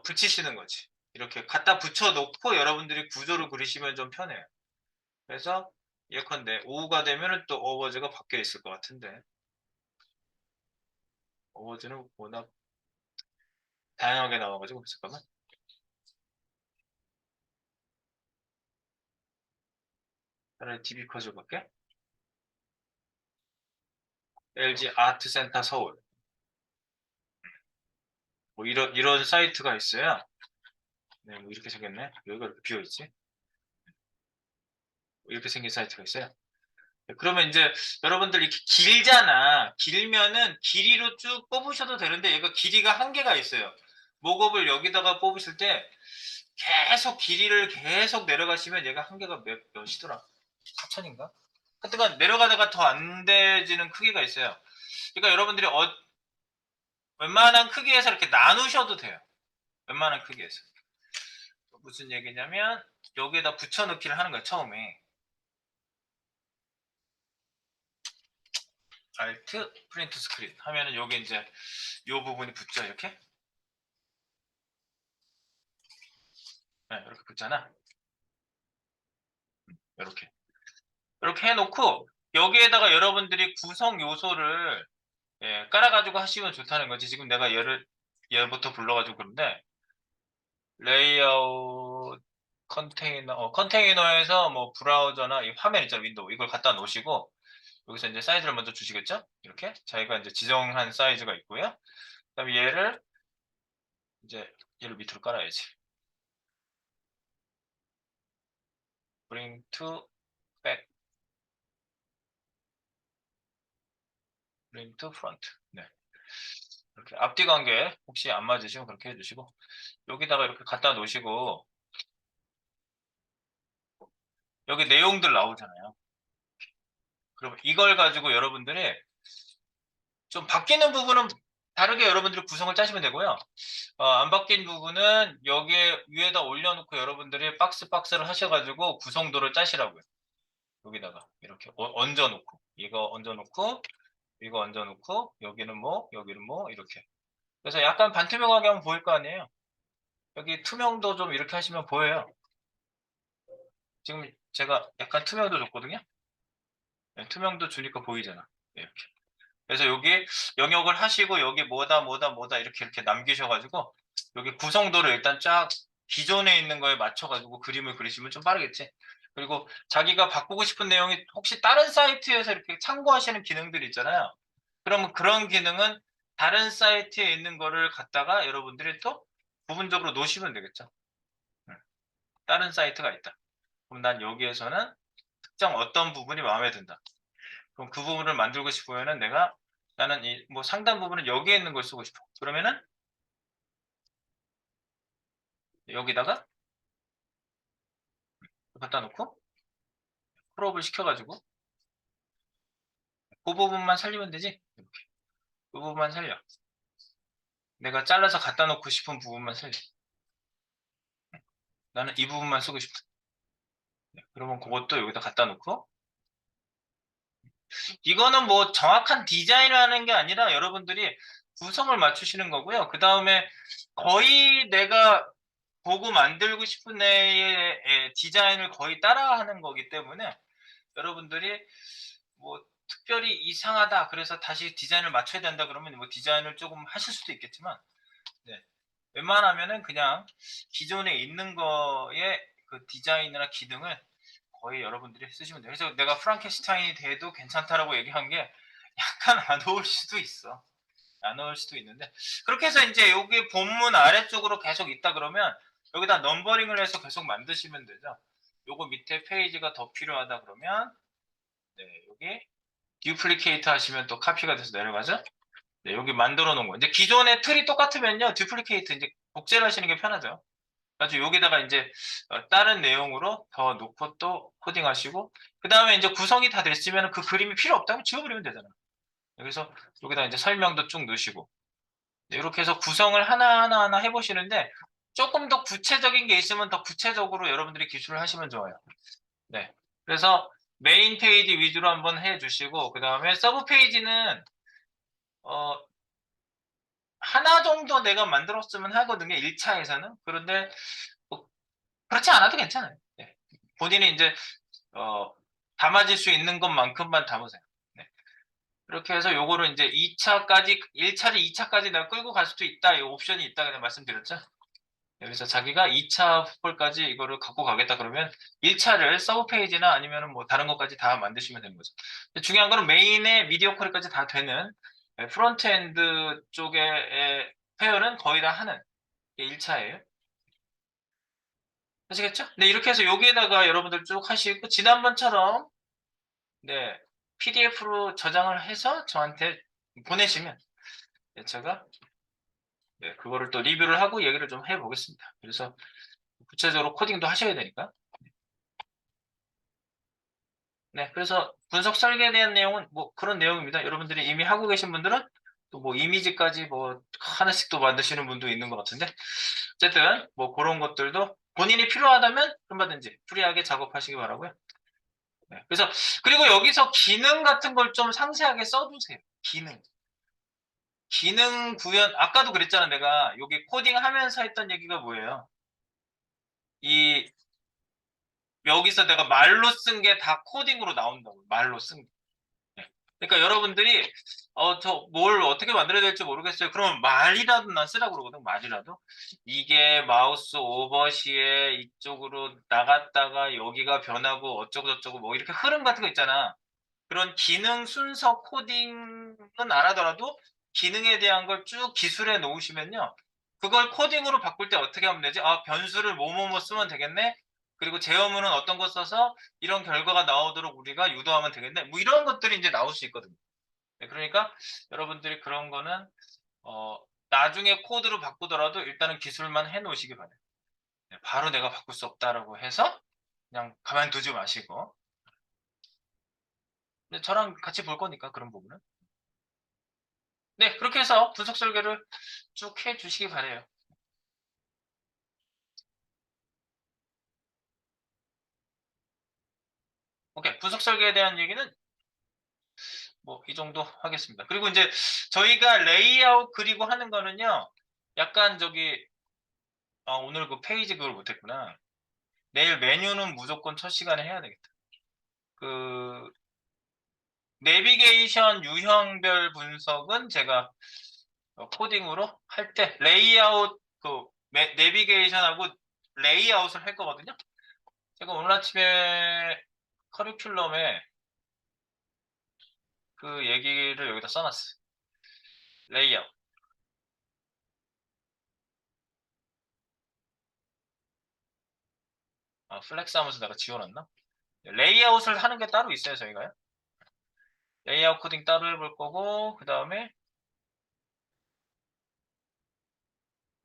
붙이시는 거지. 이렇게 갖다 붙여놓고 여러분들이 구조를 그리시면 좀 편해요. 그래서 예컨대 오후가 되면은 또 어워즈가 바뀌어 있을 것 같은데 어워즈는 워낙 다양하게 나와가지고 잠깐만. 차라리 DB 커즈 볼게. LG 아트센터 서울. 뭐 이런 사이트가 있어요. 네, 뭐 이렇게 생겼네. 여기가 이렇게 비어 있지. 뭐 이렇게 생긴 사이트가 있어요. 네, 그러면 이제 여러분들 이렇게 길잖아. 길면은 길이로 쭉 뽑으셔도 되는데 얘가 길이가 한계가 있어요. 목업을 여기다가 뽑으실 때 계속 길이를 계속 내려가시면 얘가 한계가 몇이더라? 4천인가? 하여튼간 내려가다가 더 안 돼지는 크기가 있어요. 그러니까 여러분들이 웬만한 크기에서 이렇게 나누셔도 돼요. 웬만한 크기에서. 무슨 얘기냐면 여기에다 붙여넣기를 하는 거예요. 처음에. Alt 프린트 스크린 하면은 여기 이제 이 부분이 붙죠. 이렇게. 네, 이렇게 붙잖아. 이렇게. 이렇게 해놓고 여기에다가 여러분들이 구성 요소를 깔아가지고 하시면 좋다는 거지. 지금 내가 얘부터 불러가지고 그런데 레이아웃 컨테이너에서 뭐 브라우저나 이 화면 있잖아. 윈도우 이걸 갖다 놓으시고 여기서 이제 사이즈를 먼저 주시겠죠? 이렇게 자기가 이제 지정한 사이즈가 있고요. 그다음에 얘를 밑으로 깔아야지. bring to back, bring to front. 네. 이렇게 앞뒤 관계 혹시 안 맞으시면 그렇게 해주시고 여기다가 이렇게 갖다 놓으시고 여기 내용들 나오잖아요. 그럼 이걸 가지고 여러분들이 좀 바뀌는 부분은 다르게 여러분들이 구성을 짜시면 되고요. 안 바뀐 부분은 여기에 위에다 올려놓고 여러분들이 박스를 하셔가지고 구성도를 짜시라고요. 여기다가 이렇게 얹어놓고 이거 얹어놓고 이거 얹어놓고 여기는 뭐 이렇게. 그래서 약간 반투명하게 하면 보일 거 아니에요. 여기 투명도 좀 이렇게 하시면 보여요. 지금 제가 약간 투명도 줬거든요. 네, 투명도 주니까 보이잖아. 네, 이렇게. 그래서 여기 영역을 하시고 여기 뭐다 이렇게 남기셔가지고 여기 구성도를 일단 쫙 기존에 있는 거에 맞춰가지고 그림을 그리시면 좀 빠르겠지. 그리고 자기가 바꾸고 싶은 내용이 혹시 다른 사이트에서 이렇게 참고하시는 기능들이 있잖아요. 그러면 그런 기능은 다른 사이트에 있는 거를 갖다가 여러분들이 또 부분적으로 놓으시면 되겠죠. 다른 사이트가 있다. 그럼 난 여기에서는 특정 어떤 부분이 마음에 든다. 그럼 그 부분을 만들고 싶으면은 나는 이 뭐 상단 부분은 여기에 있는 걸 쓰고 싶어. 그러면은 여기다가 갖다 놓고 크롭을 시켜가지고 그 부분만 살리면 되지. 이렇게. 그 부분만 살려. 내가 잘라서 갖다 놓고 싶은 부분만 살려. 나는 이 부분만 쓰고 싶어. 그러면 그것도 여기다 갖다 놓고, 이거는 뭐 정확한 디자인을 하는 게 아니라 여러분들이 구성을 맞추시는 거고요. 그 다음에 거의 내가 보고 만들고 싶은 애의 디자인을 거의 따라하는 거기 때문에 여러분들이 뭐 특별히 이상하다 그래서 다시 디자인을 맞춰야 된다 그러면 뭐 디자인을 조금 하실 수도 있겠지만, 네. 웬만하면은 그냥 기존에 있는 거에 그 디자인이나 기능을 거의 여러분들이 쓰시면 돼요. 그래서 내가 프랑켄슈타인이 돼도 괜찮다라고 얘기한 게 약간 안 어울 수도 있어. 안 어울 수도 있는데, 그렇게 해서 이제 여기 본문 아래쪽으로 계속 있다 그러면 여기다 넘버링을 해서 계속 만드시면 되죠. 요거 밑에 페이지가 더 필요하다 그러면, 네, 여기 듀플리케이트 하시면 또 카피가 돼서 내려가죠. 네, 여기 만들어 놓은 거. 이제 기존의 틀이 똑같으면요, 듀플리케이트 이제 복제를 하시는 게 편하죠. 아주 여기다가 이제 다른 내용으로 더 놓고 또 코딩하시고, 그 다음에 이제 구성이 다 됐으면 그 그림이 필요 없다면 지워버리면 되잖아요. 여기서 여기다 이제 설명도 쭉 넣으시고, 네, 이렇게 해서 구성을 하나하나 해보시는데 조금 더 구체적인 게 있으면 더 구체적으로 여러분들이 기술을 하시면 좋아요. 네. 그래서 메인 페이지 위주로 한번 해주시고, 그 다음에 서브 페이지는 하나 정도 내가 만들었으면 하거든요. 1차에서는. 그런데 뭐 그렇지 않아도 괜찮아요. 네. 본인이 이제 담아질 수 있는 것만큼만 담으세요. 네. 그렇게 해서 요거를 이제 2차까지, 1차를 2차까지 내가 끌고 갈 수도 있다. 이 옵션이 있다. 그냥 말씀드렸죠. 여기서 자기가 2차 폴까지 이거를 갖고 가겠다 그러면 1차를 서브 페이지나 아니면 뭐 다른 것까지 다 만드시면 되는 거죠. 중요한 거는 메인에 미디어 퀄리까지 다 되는 프론트 엔드 쪽의 페어는 거의 다 하는 게 1차예요. 아시겠죠? 네, 이렇게 해서 여기에다가 여러분들 쭉 하시고, 지난번처럼, 네, PDF로 저장을 해서 저한테 보내시면, 네, 제가, 네, 그거를 또 리뷰를 하고 얘기를 좀 해보겠습니다. 그래서 구체적으로 코딩도 하셔야 되니까. 네, 그래서 분석 설계에 대한 내용은 뭐 그런 내용입니다. 여러분들이 이미 하고 계신 분들은 또 뭐 이미지까지 뭐 하나씩 또 만드시는 분도 있는 것 같은데, 어쨌든 뭐 그런 것들도 본인이 필요하다면 얼마든지 프리하게 작업하시기 바라고요. 네, 그래서 그리고 여기서 기능 같은 걸 좀 상세하게 써두세요. 기능 구현, 아까도 그랬잖아. 내가 여기 코딩하면서 했던 얘기가 뭐예요? 이 여기서 내가 말로 쓴 게 다 코딩으로 나온다고. 말로 쓴 게. 네. 그러니까 여러분들이 저 뭘 어떻게 만들어야 될지 모르겠어요. 그러면 말이라도 난 쓰라고 그러거든. 말이라도. 이게 마우스 오버시에 이쪽으로 나갔다가 여기가 변하고 어쩌고 저쩌고 뭐 이렇게 흐름 같은 거 있잖아. 그런 기능 순서 코딩은 알아더라도 기능에 대한 걸 쭉 기술해 놓으시면요. 그걸 코딩으로 바꿀 때 어떻게 하면 되지? 아, 변수를 뭐뭐뭐 쓰면 되겠네? 그리고 제어문은 어떤 거 써서 이런 결과가 나오도록 우리가 유도하면 되겠네? 뭐 이런 것들이 이제 나올 수 있거든요. 네, 그러니까 여러분들이 그런 거는 나중에 코드로 바꾸더라도 일단은 기술만 해 놓으시기 바래요. 네, 바로 내가 바꿀 수 없다라고 해서 그냥 가만두지 마시고. 근데 저랑 같이 볼 거니까 그런 부분은. 네, 그렇게 해서 분석 설계를 쭉 해주시기 바래요. 오케이, 분석 설계에 대한 얘기는 뭐 이 정도 하겠습니다. 그리고 이제 저희가 레이아웃 그리고 하는 거는요, 약간 저기 오늘 그 페이지 그걸 못했구나. 내일 메뉴는 무조건 첫 시간에 해야 되겠다. 그 내비게이션 유형별 분석은 제가 코딩으로 할 때 레이아웃 그 내비게이션하고 레이아웃을 할 거거든요. 제가 오늘 아침에 커리큘럼에 그 얘기를 여기다 써놨어. 레이아웃. 플렉스 하면서 내가 지워놨나? 레이아웃을 하는 게 따로 있어요, 저희가요. 레이아웃 코딩 따로 해볼 거고, 그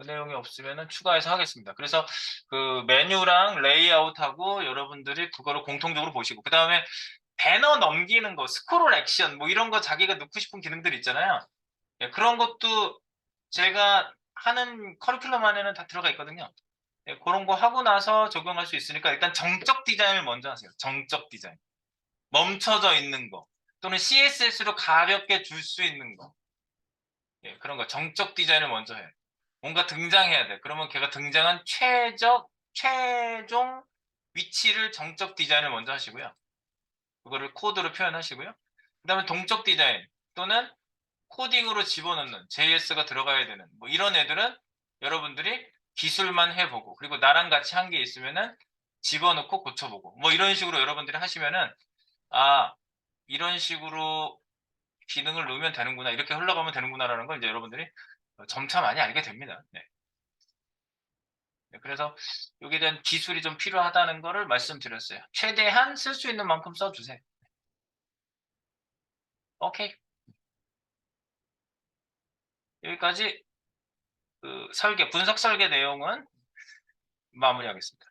그 내용이 없으면은 추가해서 하겠습니다. 그래서 그 메뉴랑 레이아웃하고 여러분들이 그거를 공통적으로 보시고, 그 다음에 배너 넘기는 거, 스크롤 액션, 뭐 이런 거 자기가 넣고 싶은 기능들 있잖아요. 예, 그런 것도 제가 하는 커리큘럼 안에는 다 들어가 있거든요. 예, 그런 거 하고 나서 적용할 수 있으니까 일단 정적 디자인을 먼저 하세요. 정적 디자인. 멈춰져 있는 거. 또는 CSS로 가볍게 줄 수 있는 거. 예, 그런 거. 정적 디자인을 먼저 해. 뭔가 등장해야 돼. 그러면 걔가 등장한 최종 위치를 정적 디자인을 먼저 하시고요. 그거를 코드로 표현하시고요. 그 다음에 동적 디자인 또는 코딩으로 집어넣는 JS가 들어가야 되는 뭐 이런 애들은 여러분들이 기술만 해보고, 그리고 나랑 같이 한 게 있으면은 집어넣고 고쳐보고, 뭐 이런 식으로 여러분들이 하시면은 아, 이런 식으로 기능을 넣으면 되는구나, 이렇게 흘러가면 되는구나라는 걸 이제 여러분들이 점차 많이 알게 됩니다. 네. 네, 그래서 여기에 대한 기술이 좀 필요하다는 거를 말씀드렸어요. 최대한 쓸 수 있는 만큼 써주세요. 오케이. 여기까지 그 설계, 분석 설계 내용은 마무리하겠습니다.